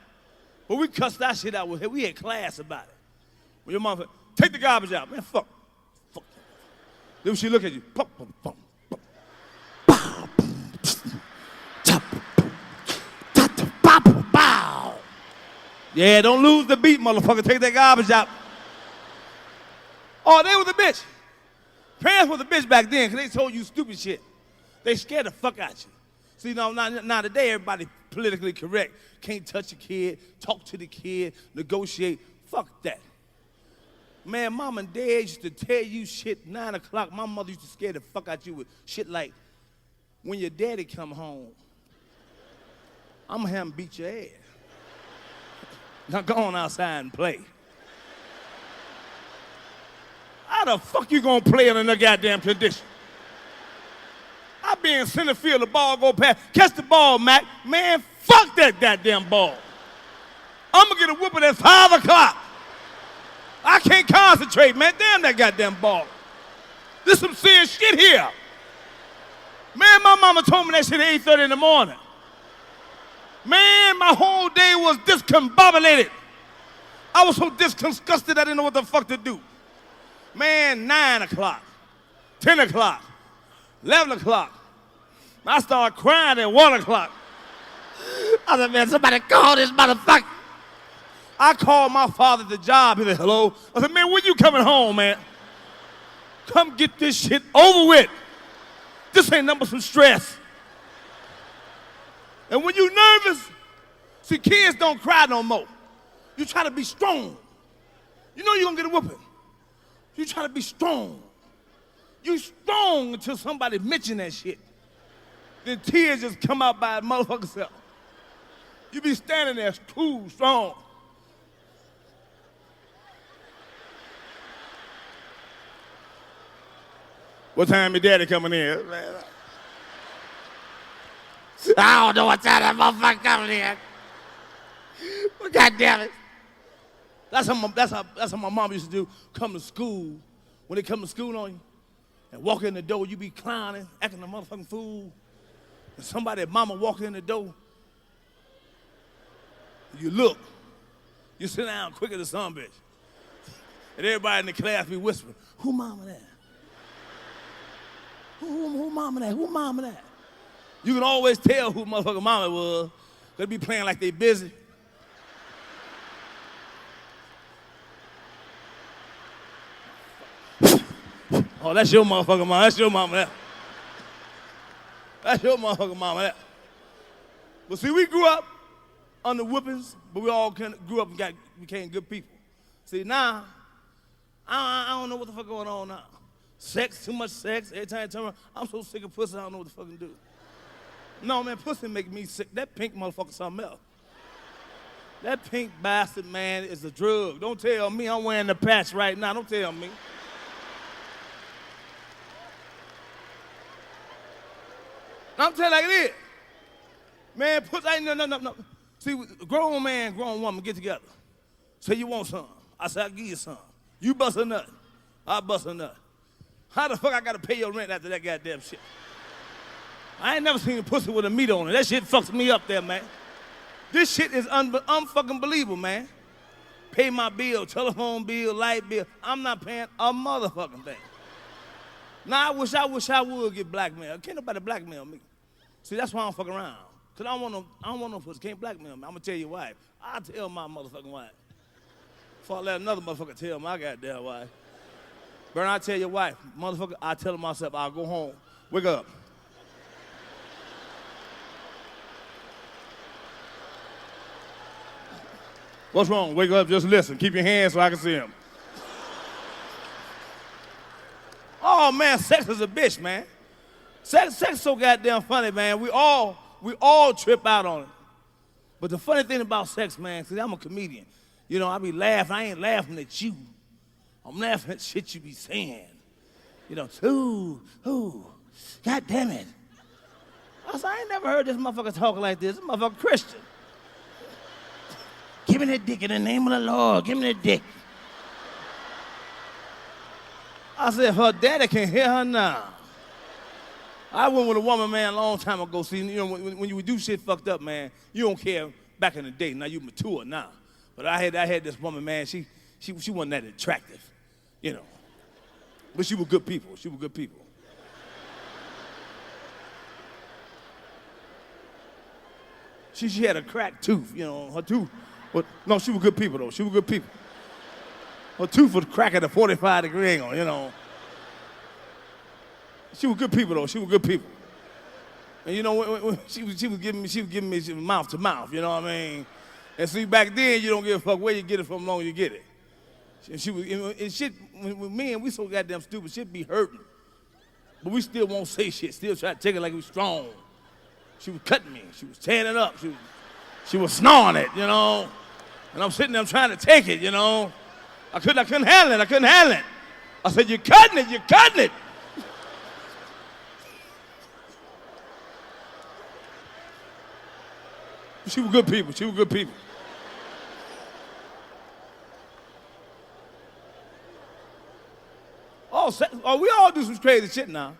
But we cussed that shit out. We had class about it. When your mom said, take the garbage out. Man, fuck. Fuck. Then she look at you. Pum, pum, pum, pum. Bow. Bow. Yeah, don't lose the beat, motherfucker. Take that garbage out. Oh, they was a bitch. Parents was a bitch back then because they told you stupid shit. They scared the fuck out you. See, now today everybody politically correct. Can't touch a kid, talk to the kid, negotiate. Fuck that. Man, mom and dad used to tell you shit 9 o'clock. My mother used to scare the fuck out you with shit like, when your daddy come home, I'm gonna have him beat your ass. Now go on outside and play. How the fuck you gonna play in a goddamn condition? I be in center field, the ball go past. Catch the ball, Mac. Man, fuck that goddamn ball. I'm gonna get a whooping at 5 o'clock. I can't concentrate, man. Damn that goddamn ball. This some serious shit here. Man, my mama told me that shit at 8:30 in the morning. Man, my whole day was discombobulated. I was so disgusted I didn't know what the fuck to do. Man, 9 o'clock, 10 o'clock, 11 o'clock. I started crying at 1 o'clock. I said, man, somebody call this motherfucker. I called my father at the job. He said, hello. I said, man, when you coming home, man? Come get this shit over with. This ain't nothing but some stress. And when you nervous, see, kids don't cry no more. You try to be strong. You know you're gonna get a whooping. You try to be strong. You strong until somebody mention that shit. Then tears just come out by a motherfucking self. You be standing there cool, strong. What time your daddy coming in? I don't know what time that motherfucker coming in. But God damn it. That's how my mom used to do. Come to school, when they come to school on you, and walk in the door, you be clowning, acting a motherfucking fool. And somebody, mama walk in the door, you look, you sit down quicker than some bitch. And everybody in the class be whispering, who mama that? Who mama that? Who mama that? You can always tell who motherfucking mama it was. They be playing like they busy. Oh, that's your motherfucking mama. That's your mama. That's your motherfucking mama. But see, we grew up under whoopings, but we all grew up and became good people. See, now, I don't know what the fuck going on now. Sex, too much sex. Every time I turn around, I'm so sick of pussy, I don't know what the fuck to do. No, man, pussy make me sick. That pink motherfucker something else. That pink bastard, man, is a drug. Don't tell me I'm wearing the patch right now. Don't tell me. I'm telling you like it is. Man, pussy, no. See, a grown man, grown woman get together. Say you want some. I say, I'll give you some. You bust a nut. I bust a nut. How the fuck I gotta pay your rent after that goddamn shit? I ain't never seen a pussy with a meat on it. That shit fucks me up there, man. This shit is unfucking believable, man. Pay my bill, telephone bill, light bill. I'm not paying a motherfucking thing. Now, I wish I would get blackmailed. Can't nobody blackmail me. See, that's why I don't fuck around. Cause I don't want no pussy. Can't blackmail me. I'm gonna tell your wife. I'll tell my motherfucking wife. Before I let another motherfucker tell my goddamn wife. Burn, I tell your wife, motherfucker, I tell her myself, I'll go home. Wake up. What's wrong? Wake up, just listen. Keep your hands so I can see them. Oh man, sex is a bitch, man. Sex so goddamn funny, man. We all trip out on it. But the funny thing about sex, man, see, I'm a comedian. You know, I be laughing. I ain't laughing at you. I'm laughing at shit you be saying. You know, ooh, God damn it. I ain't never heard this motherfucker talk like this. This motherfucker Christian. Give me that dick in the name of the Lord. Give me that dick. I said, her daddy can hear her now. I went with a woman, man, a long time ago. See, you know, when you do shit fucked up, man, you don't care back in the day. Now you mature now. But I had this woman, man, she wasn't that attractive, you know. But she was good people. She was good people. She had a cracked tooth, you know, her tooth. But no, she was good people, though. She was good people. Her tooth was cracked at a 45-degree angle, you know. She was good people, though. She was good people. And you know, when she was giving me mouth to mouth, you know what I mean? And see, back then, you don't give a fuck where you get it from, long as you get it. And shit, when me and we so goddamn stupid, shit be hurting. But we still won't say shit, still try to take it like we strong. She was cutting me, she was tearing it up, she was snoring it, you know? And I'm sitting there trying to take it, you know? I couldn't handle it, I said, you're cutting it. She was good people. Oh, we all do some crazy shit now.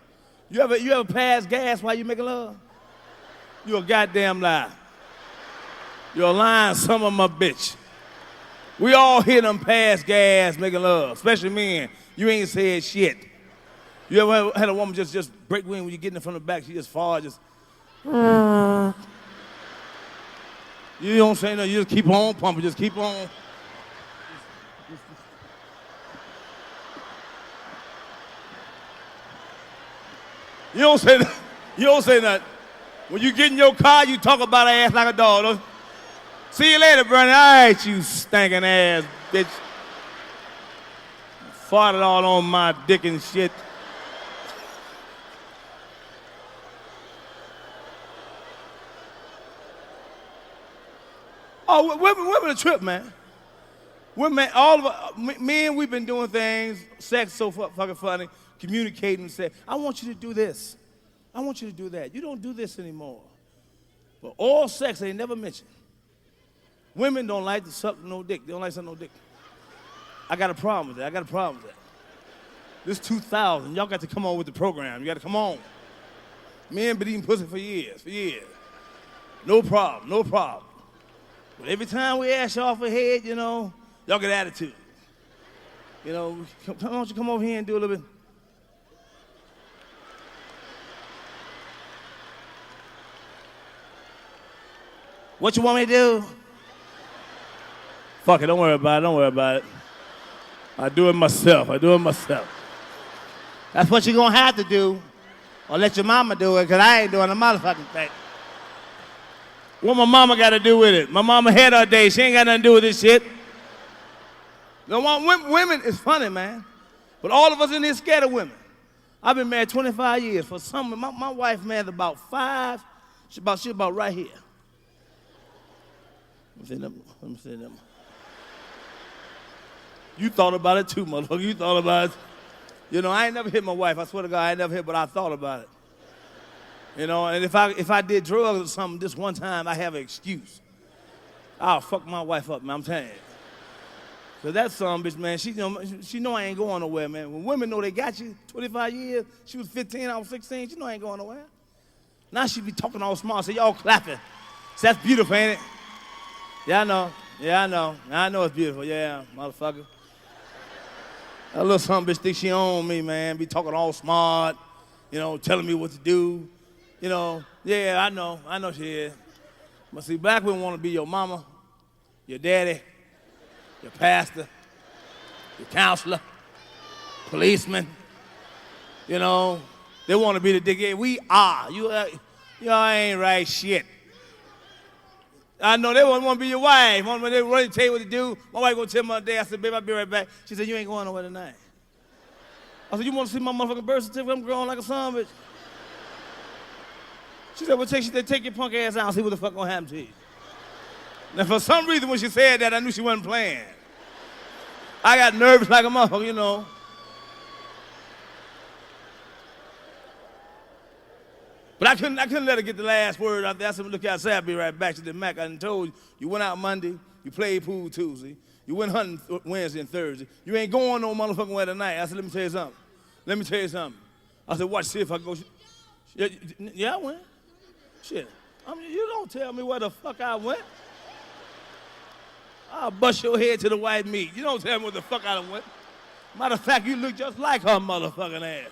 You ever pass gas while you making love? You a goddamn liar. You're a lying son of a bitch. We all hear them pass gas making love, especially men. You ain't said shit. You ever had a woman just break wind when you get in from the back, she just fall, just. You don't say nothing, you just keep on pumping, just keep on. You don't say nothing. When you get in your car, you talk about her ass like a dog. Don't... See you later, Bernie. All right, you stinking ass bitch. Farted all on my dick and shit. Oh, women a trip, man. Women, all of us, men, we've been doing things, sex so fucking funny, communicating and say, I want you to do this. I want you to do that. You don't do this anymore. But all sex ain't never mentioned. Women don't like to suck no dick. They don't like to suck no dick. I got a problem with that. This 2000, y'all got to come on with the program. You got to come on. Men been eating pussy for years. No problem. But every time we ask y'all for head, you know, y'all get attitude. You know, why don't you come over here and do a little bit? What you want me to do? Fuck it, don't worry about it. I do it myself. That's what you're gonna have to do. Or let your mama do it, because I ain't doing a motherfucking thing. What my mama got to do with it? My mama had her day. She ain't got nothing to do with this shit. Women is funny, man. But all of us in here scared of women. I've been married 25 years. For some, my wife married about 5. She about right here. Let me see them. You thought about it too, motherfucker. You thought about it. You know, I ain't never hit my wife. I swear to God, I ain't never hit, but I thought about it. You know, and if I did drugs or something this one time, I have an excuse. I'll fuck my wife up, man, I'm telling you. Cause that son bitch, man, she know I ain't going nowhere, man. When women know they got you, 25 years, she was 15, I was 16, she know I ain't going nowhere. Now she be talking all smart, so y'all clapping. So that's beautiful, ain't it? Yeah, I know it's beautiful, yeah, motherfucker. That little son bitch think she own me, man. Be talking all smart, you know, telling me what to do. You know, yeah, I know she is. But see, black women want to be your mama, your daddy, your pastor, your counselor, policeman. You know, they want to be the dick. Yeah, we are. Y'all ain't right shit. I know they want to be your wife. They want to tell you what to do. My wife gonna tell me one day. I said, babe, I'll be right back. She said, you ain't going nowhere tonight. I said, you want to see my motherfucking birth certificate? I'm growing like a son bitch. She said, well, take your punk ass out and see what the fuck gonna happen to you. Now, for some reason, when she said that, I knew she wasn't playing. I got nervous like a motherfucker, you know. But I couldn't let her get the last word out there. I said, look outside, I'll be right back. She said, Mac, I done told you, you went out Monday, you played pool Tuesday, you went hunting Wednesday and Thursday. You ain't going no motherfucking way tonight. I said, let me tell you something. I said, watch, see if I go. Yeah, I went. Shit. I mean, you don't tell me where the fuck I went. I'll bust your head to the white meat. You don't tell me where the fuck I went. Matter of fact, you look just like her motherfucking ass.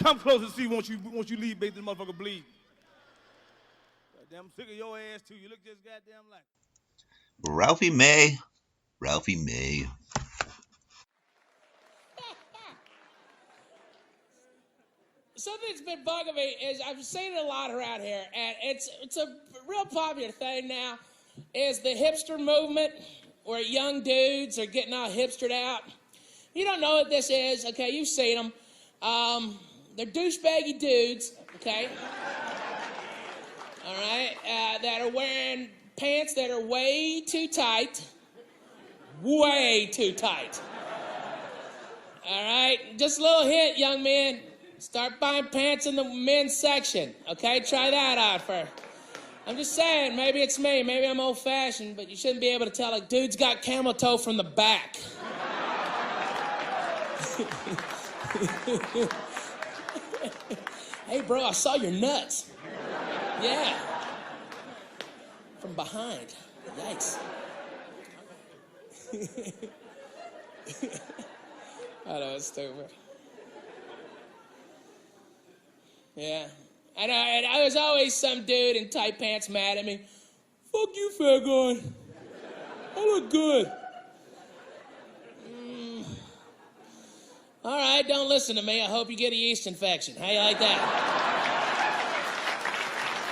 Come close and see once you leave, baby, the motherfucker bleed. Goddamn, I'm sick of your ass too. You look just goddamn like. Ralphie May. Something that's been bugging me is I've seen it a lot around here, and it's a real popular thing now, is the hipster movement, where young dudes are getting all hipstered out. You don't know what this is, okay? You've seen them. They're douchebaggy dudes, okay? All right, that are wearing pants that are way too tight. Way too tight. All right, just a little hint, young men. Start buying pants in the men's section, okay? Try that out first. I'm just saying, maybe it's me. Maybe I'm old-fashioned, but you shouldn't be able to tell a dude's got camel toe from the back. Hey, bro, I saw your nuts. Yeah. From behind. Yikes. I know, it's stupid. Yeah. I know, and I was always some dude in tight pants mad at me. Fuck you, fat guy. I look good. All right, don't listen to me. I hope you get a yeast infection. How you like that?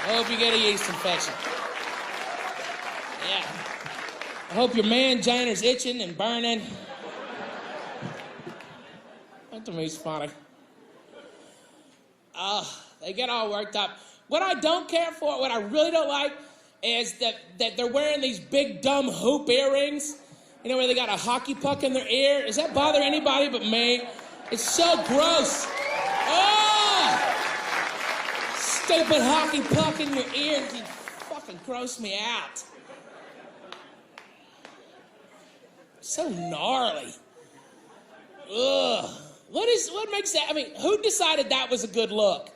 I hope you get a yeast infection. Yeah. I hope your manginer's itching and burning. That to me's funny. They get all worked up. What I don't care for, what I really don't like, is that they're wearing these big dumb hoop earrings. You know, where they got a hockey puck in their ear. Does that bother anybody but me? It's so gross. Oh! Stupid hockey puck in your ear. You fucking gross me out. So gnarly. Ugh. What makes that? I mean, who decided that was a good look?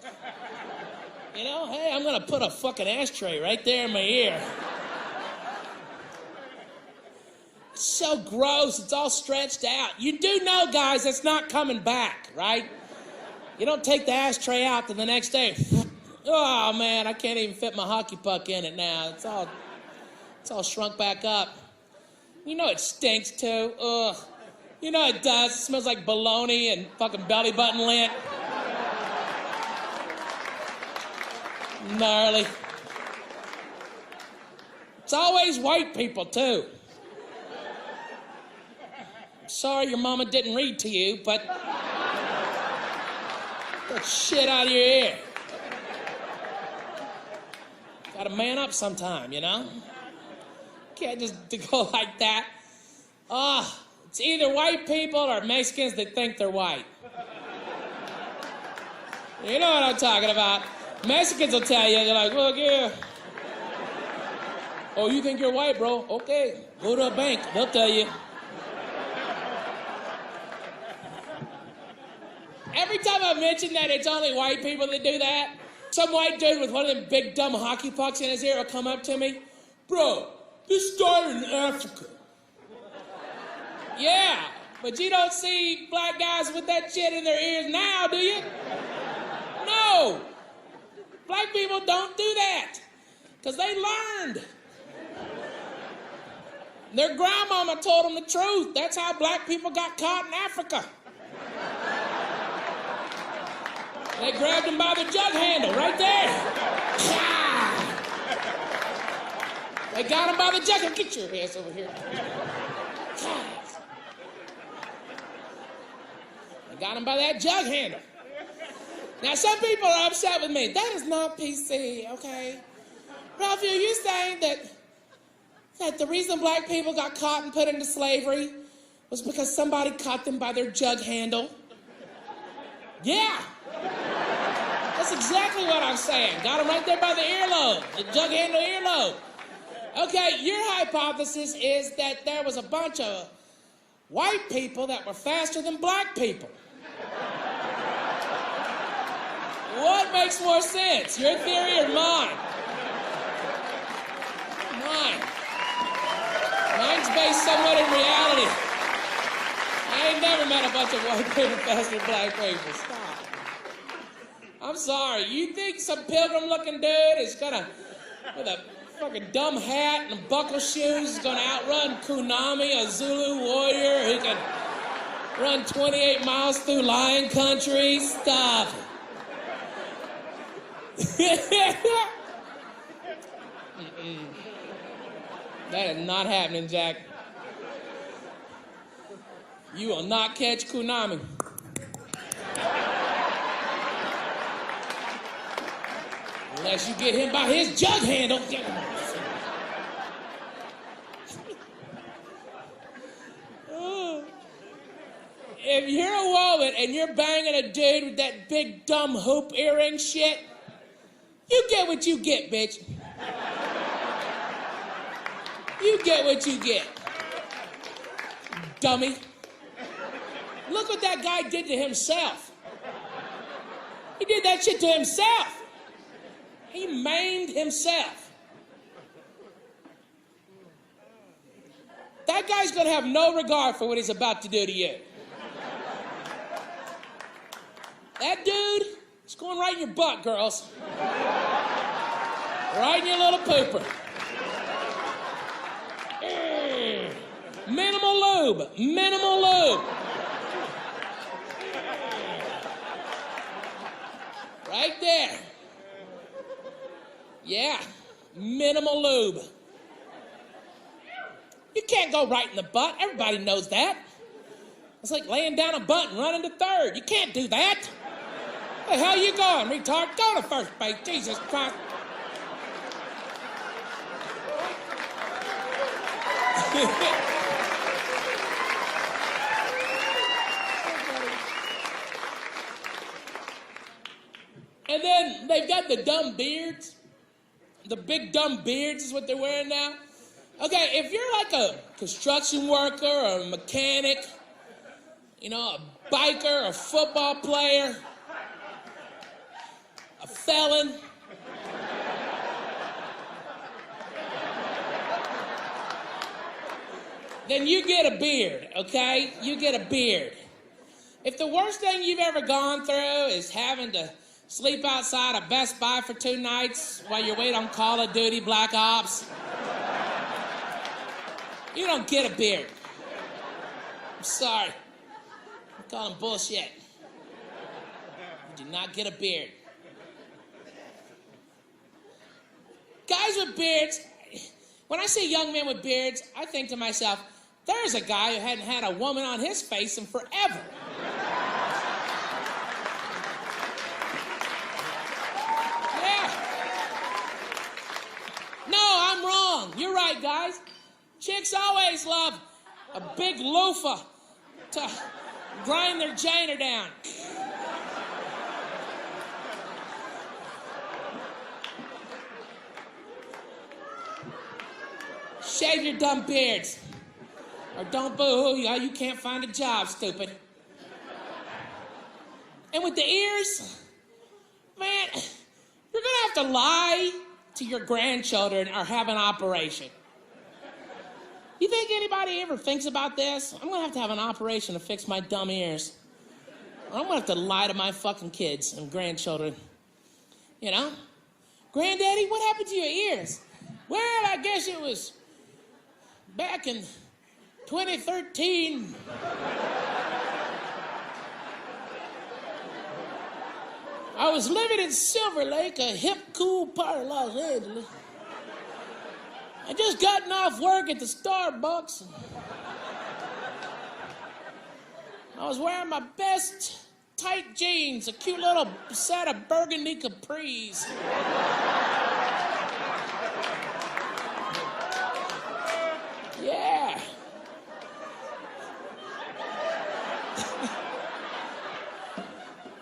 You know, hey, I'm gonna put a fucking ashtray right there in my ear. It's so gross. It's all stretched out. You do know, guys, that's not coming back, right? You don't take the ashtray out to the next day. Oh man, I can't even fit my hockey puck in it now. It's all shrunk back up. You know it stinks too. Ugh. You know it does. It smells like bologna and fucking belly button lint. Gnarly. It's always white people too. Sorry your mama didn't read to you, but get shit out of your ear. Gotta man up sometime, you know? Can't just go like that. It's either white people or Mexicans that think they're white. You know what I'm talking about. Mexicans will tell you, they're like, look here. Oh, you think you're white, bro? Okay, go to a bank, they'll tell you. Every time I mention that it's only white people that do that, some white dude with one of them big dumb hockey pucks in his ear will come up to me. Bro, this started in Africa. Yeah, but you don't see black guys with that shit in their ears now, do you? No. Black people don't do that. Because they learned. Their grandmama told them the truth. That's how black people got caught in Africa. They grabbed him by the jug handle right there. They got him by the jug handle. Get your ass over here. They got him by that jug handle. Now, some people are upset with me. That is not PC, okay? Ralphie, are you saying that the reason black people got caught and put into slavery was because somebody caught them by their jug handle? Yeah. That's exactly what I'm saying. Got them right there by the earlobe, the jug handle earlobe. Okay, your hypothesis is that there was a bunch of white people that were faster than black people. What makes more sense, your theory or mine? Mine. Mine's based somewhat in reality. I ain't never met a bunch of white people faster than black people. Stop. I'm sorry. You think some pilgrim-looking dude is gonna, with a fucking dumb hat and buckle shoes, is gonna outrun Kunami, a Zulu warrior who can run 28 miles through lion country? Stop. That is not happening, Jack. You will not catch Kunami. Unless you get him by his jug handle. If you're a woman and you're banging a dude with that big dumb hoop earring shit, you get what you get, bitch. You get what you get. Dummy. Look what that guy did to himself. He did that shit to himself. He maimed himself. That guy's gonna have no regard for what he's about to do to you. That dude is going right in your butt, girls. Right in your little pooper. Minimal lube. Minimal lube. Right there. Yeah. Minimal lube. You can't go right in the butt. Everybody knows that. It's like laying down a butt and running to third. You can't do that. Where the hell you going, retard? Go to first base. Jesus Christ. And then they've got the dumb beards. The big dumb beards is what they're wearing now. Okay, if you're like a construction worker or a mechanic, You know, a biker, a football player, a felon. Then you get a beard, okay? You get a beard. If the worst thing you've ever gone through is having to sleep outside a Best Buy for 2 nights while you wait on Call of Duty Black Ops, you don't get a beard. I'm sorry. I'm calling bullshit. You do not get a beard. Guys with beards, when I see young men with beards, I think to myself, there's a guy who hadn't had a woman on his face in forever. Yeah. No, I'm wrong. You're right, guys. Chicks always love a big loofah to grind their jainer down. Shave your dumb beards. Or don't boo-hoo, you can't find a job, stupid. And with the ears, man, you're gonna have to lie to your grandchildren or have an operation. You think anybody ever thinks about this? I'm gonna have an operation to fix my dumb ears. I'm gonna have to lie to my fucking kids and grandchildren. You know? Granddaddy, what happened to your ears? Well, I guess it was back in 2013. I was living in Silver Lake, a hip, cool part of Los Angeles. I just gotten off work at the Starbucks. I was wearing my best tight jeans, a cute little set of burgundy capris. Yeah.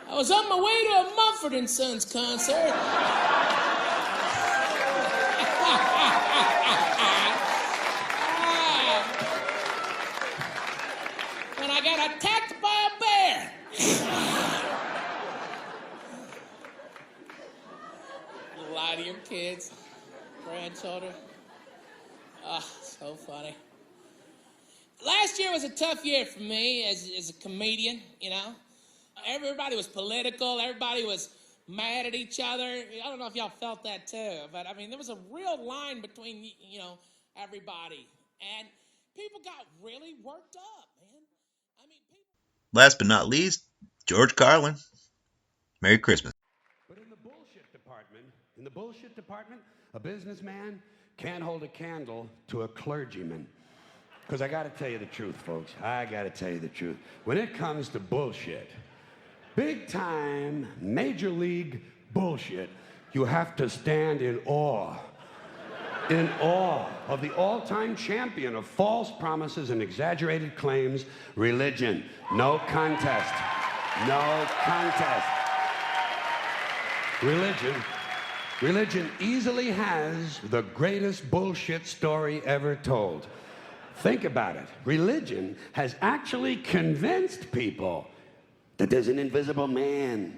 I was on my way to a Mumford & Sons concert. When I got attacked by a bear. Lie to your kids, grandchildren. So funny. Last year was a tough year for me as a comedian, you know. Everybody was political. Everybody was mad at each other. I don't know if y'all felt that too, but I mean, there was a real line between, everybody. And people got really worked up, man. I mean, Last but not least, George Carlin. Merry Christmas. But in the bullshit department, a businessman can't hold a candle to a clergyman. Because I got to tell you the truth, folks. I got to tell you the truth. When it comes to bullshit, big time, major league bullshit, you have to stand in awe. In awe of the all-time champion of false promises and exaggerated claims, religion. No contest. No contest. Religion easily has the greatest bullshit story ever told. Think about it. Religion has actually convinced people that there's an invisible man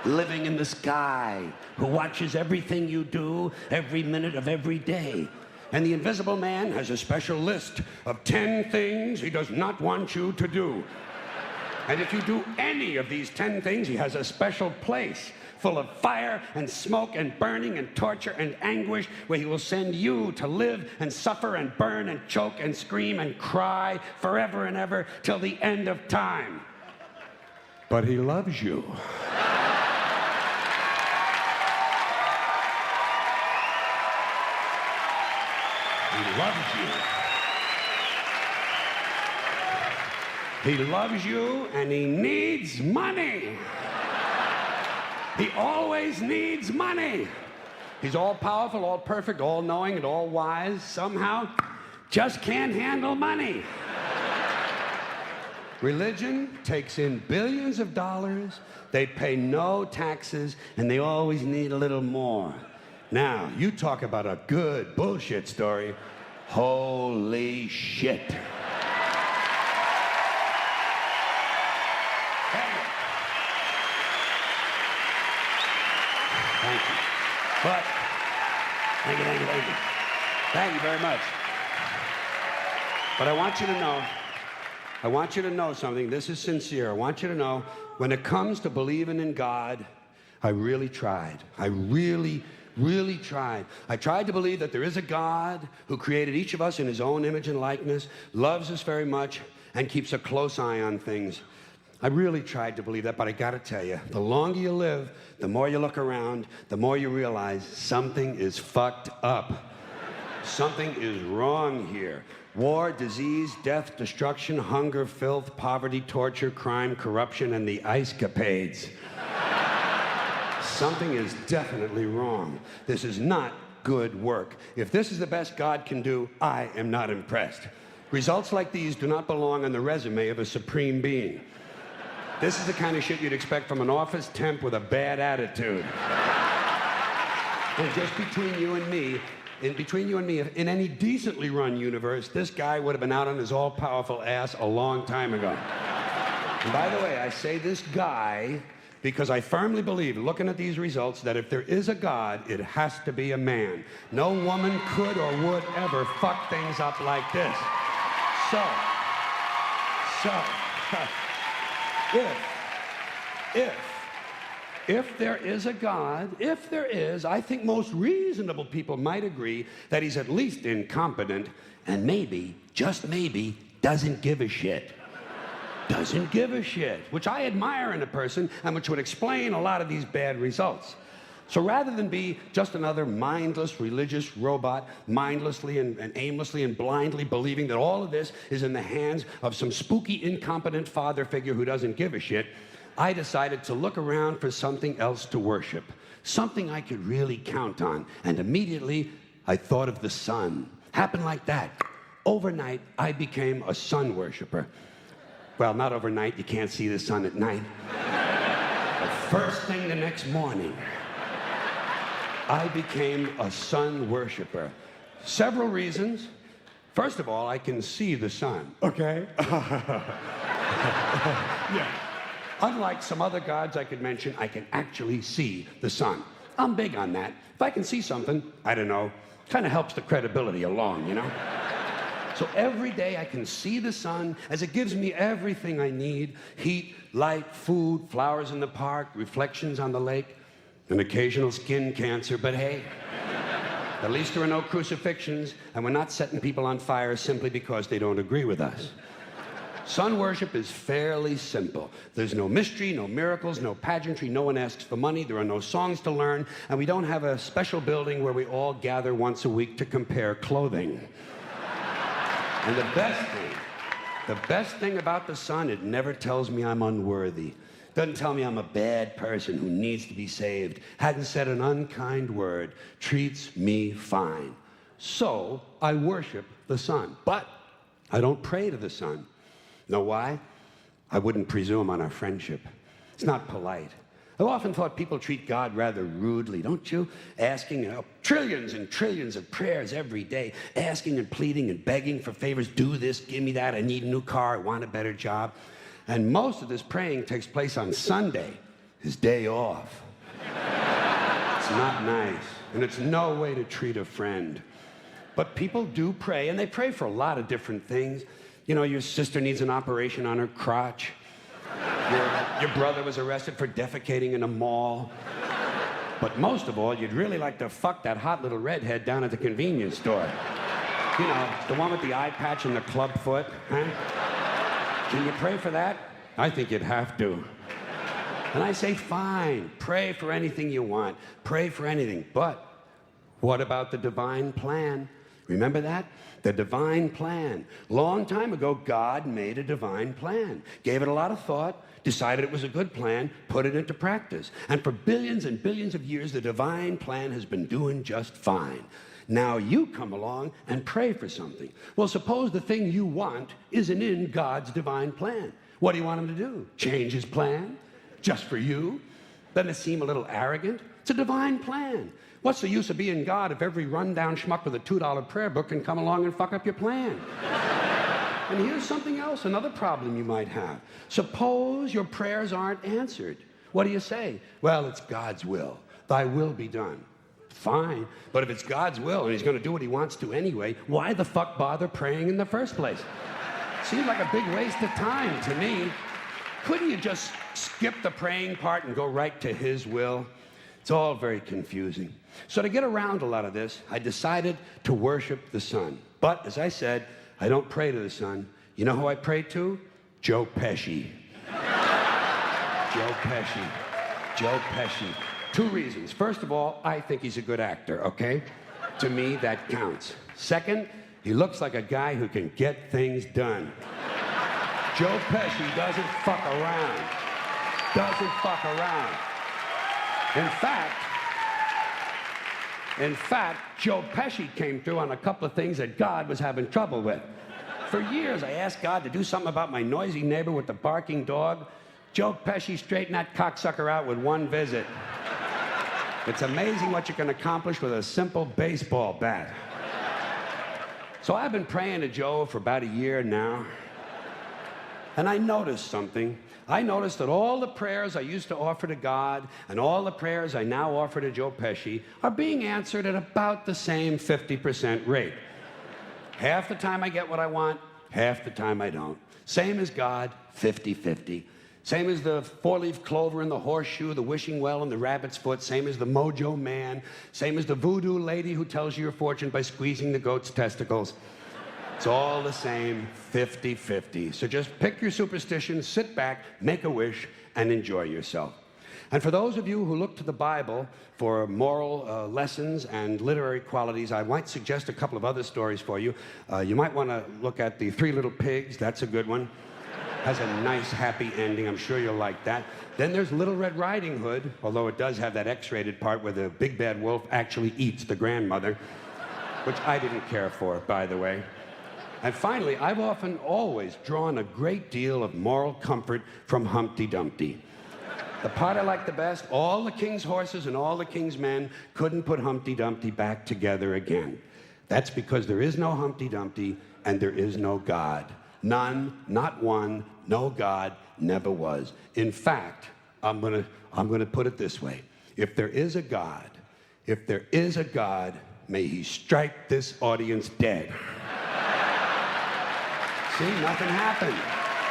living in the sky who watches everything you do every minute of every day. And the invisible man has a special list of 10 things he does not want you to do. And if you do any of these 10 things, he has a special place full of fire and smoke and burning and torture and anguish where he will send you to live and suffer and burn and choke and scream and cry forever and ever till the end of time. But he loves you. He loves you. He loves you and he needs money. He always needs money. He's all powerful, all perfect, all knowing, and all wise. Somehow, just can't handle money. Religion takes in billions of dollars. They pay no taxes, and they always need a little more. Now, you talk about a good bullshit story. Holy shit. Thank you very much. But I want you to know something. This is sincere. I want you to know, when it comes to believing in God, I really tried. I really tried. I tried to believe that there is a God who created each of us in his own image and likeness, loves us very much, and keeps a close eye on things. I really tried to believe that, but I gotta tell you, the longer you live, the more you look around, the more you realize something is fucked up. Something is wrong here. War, disease, death, destruction, hunger, filth, poverty, torture, crime, corruption, and the ice capades. Something is definitely wrong. This is not good work. If this is the best God can do, I am not impressed. Results like these do not belong on the resume of a supreme being. This is the kind of shit you'd expect from an office temp with a bad attitude. And just between you and me, in any decently run universe, this guy would have been out on his all-powerful ass a long time ago. And by the way, I say this guy because I firmly believe, looking at these results, that if there is a God, it has to be a man. No woman could or would ever fuck things up like this. If there is a God, if there is, I think most reasonable people might agree that he's at least incompetent and maybe, just maybe, doesn't give a shit. Doesn't give a shit, which I admire in a person and which would explain a lot of these bad results. So rather than be just another mindless religious robot, mindlessly and aimlessly and blindly believing that all of this is in the hands of some spooky, incompetent father figure who doesn't give a shit, I decided to look around for something else to worship, something I could really count on. And immediately, I thought of the sun. Happened like that. Overnight, I became a sun worshiper. Well, not overnight. You can't see the sun at night. But first thing the next morning, I became a sun worshiper. Several reasons. First of all, I can see the sun. Okay? Yeah. Unlike some other gods I could mention, I can actually see the sun. I'm big on that. If I can see something, I don't know, kind of helps the credibility along, you know? So every day I can see the sun as it gives me everything I need: heat, light, food, flowers in the park, reflections on the lake, an occasional skin cancer, but hey, at least there are no crucifixions, and we're not setting people on fire simply because they don't agree with us. Sun worship is fairly simple. There's no mystery, no miracles, no pageantry, no one asks for money, there are no songs to learn, and we don't have a special building where we all gather once a week to compare clothing. And the best thing about the sun, it never tells me I'm unworthy. Doesn't tell me I'm a bad person who needs to be saved. Hadn't said an unkind word. Treats me fine. So I worship the sun. But I don't pray to the sun. Know why? I wouldn't presume on our friendship. It's not polite. I've often thought people treat God rather rudely, don't you? Asking trillions and trillions of prayers every day, asking and pleading and begging for favors. Do this, give me that, I need a new car, I want a better job. And most of this praying takes place on Sunday, his day off. It's not nice, and it's no way to treat a friend. But people do pray, and they pray for a lot of different things. You know, your sister needs an operation on her crotch. Your brother was arrested for defecating in a mall. But most of all, you'd really like to fuck that hot little redhead down at the convenience store. You know, the one with the eye patch and the club foot, huh? Can you pray for that? I think you'd have to. And I say, fine, pray for anything you want. Pray for anything. But what about the divine plan? Remember that? The divine plan. Long time ago, God made a divine plan. Gave it a lot of thought, decided it was a good plan, put it into practice. And for billions and billions of years, the divine plan has been doing just fine. Now you come along and pray for something. Well, suppose the thing you want isn't in God's divine plan. What do you want him to do? Change his plan? Just for you? Doesn't it seem a little arrogant? It's a divine plan. What's the use of being God if every rundown schmuck with a $2 prayer book can come along and fuck up your plan? And here's something else, another problem you might have. Suppose your prayers aren't answered. What do you say? Well, it's God's will. Thy will be done. Fine. But if it's God's will and he's going to do what he wants to anyway, why the fuck bother praying in the first place? Seems like a big waste of time to me. Couldn't you just skip the praying part and go right to his will? It's all very confusing. So to get around a lot of this, I decided to worship the sun. But as I said, I don't pray to the sun. You know who I pray to? Joe Pesci. Joe Pesci. Joe Pesci. 2 reasons. First of all, I think he's a good actor, okay? To me, that counts. Second, he looks like a guy who can get things done. Joe Pesci doesn't fuck around. Doesn't fuck around. In fact, Joe Pesci came through on a couple of things that God was having trouble with. For years, I asked God to do something about my noisy neighbor with the barking dog. Joe Pesci straightened that cocksucker out with 1 visit. It's amazing what you can accomplish with a simple baseball bat. So I've been praying to Joe for about a year now. And I noticed something. I noticed that all the prayers I used to offer to God and all the prayers I now offer to Joe Pesci are being answered at about the same 50% rate. Half the time I get what I want, half the time I don't. Same as God, 50-50. Same as the 4-leaf clover and the horseshoe, the wishing well and the rabbit's foot. Same as the mojo man. Same as the voodoo lady who tells you your fortune by squeezing the goat's testicles. It's all the same, 50-50. So just pick your superstition, sit back, make a wish, and enjoy yourself. And for those of you who look to the Bible for moral lessons and literary qualities, I might suggest a couple of other stories for you. You might want to look at the 3 Little Pigs. That's a good one. Has a nice, happy ending. I'm sure you'll like that. Then there's Little Red Riding Hood, although it does have that X-rated part where the big bad wolf actually eats the grandmother, which I didn't care for, by the way. And finally, I've often always drawn a great deal of moral comfort from Humpty Dumpty. The part I like the best, all the king's horses and all the king's men couldn't put Humpty Dumpty back together again. That's because there is no Humpty Dumpty and there is no God. None, not one, no God, never was. In fact, I'm gonna put it this way. If there is a God, may he strike this audience dead. See, nothing happened.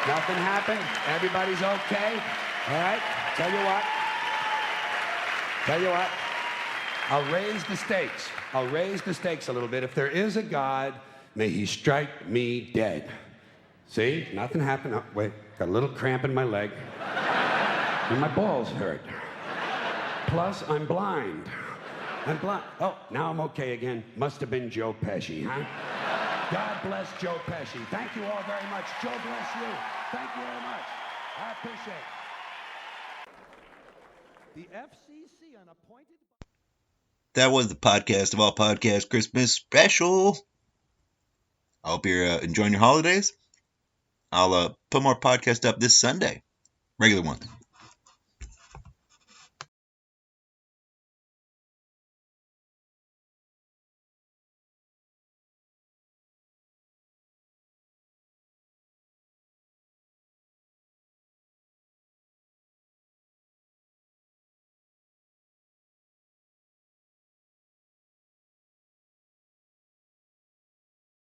Nothing happened. Everybody's okay. All right? Tell you what. I'll raise the stakes. I'll raise the stakes a little bit. If there is a God, may he strike me dead. See? Nothing happened. Oh, wait. Got a little cramp in my leg. And my balls hurt. Plus, I'm blind. Oh, now I'm okay again. Must have been Joe Pesci, huh? God bless Joe Pesci. Thank you all very much. Joe bless you. Thank you very much. I appreciate it. The FCC unappointed... That was the podcast of all podcasts Christmas special. I hope you're enjoying your holidays. I'll put more podcasts up this Sunday. Regular ones.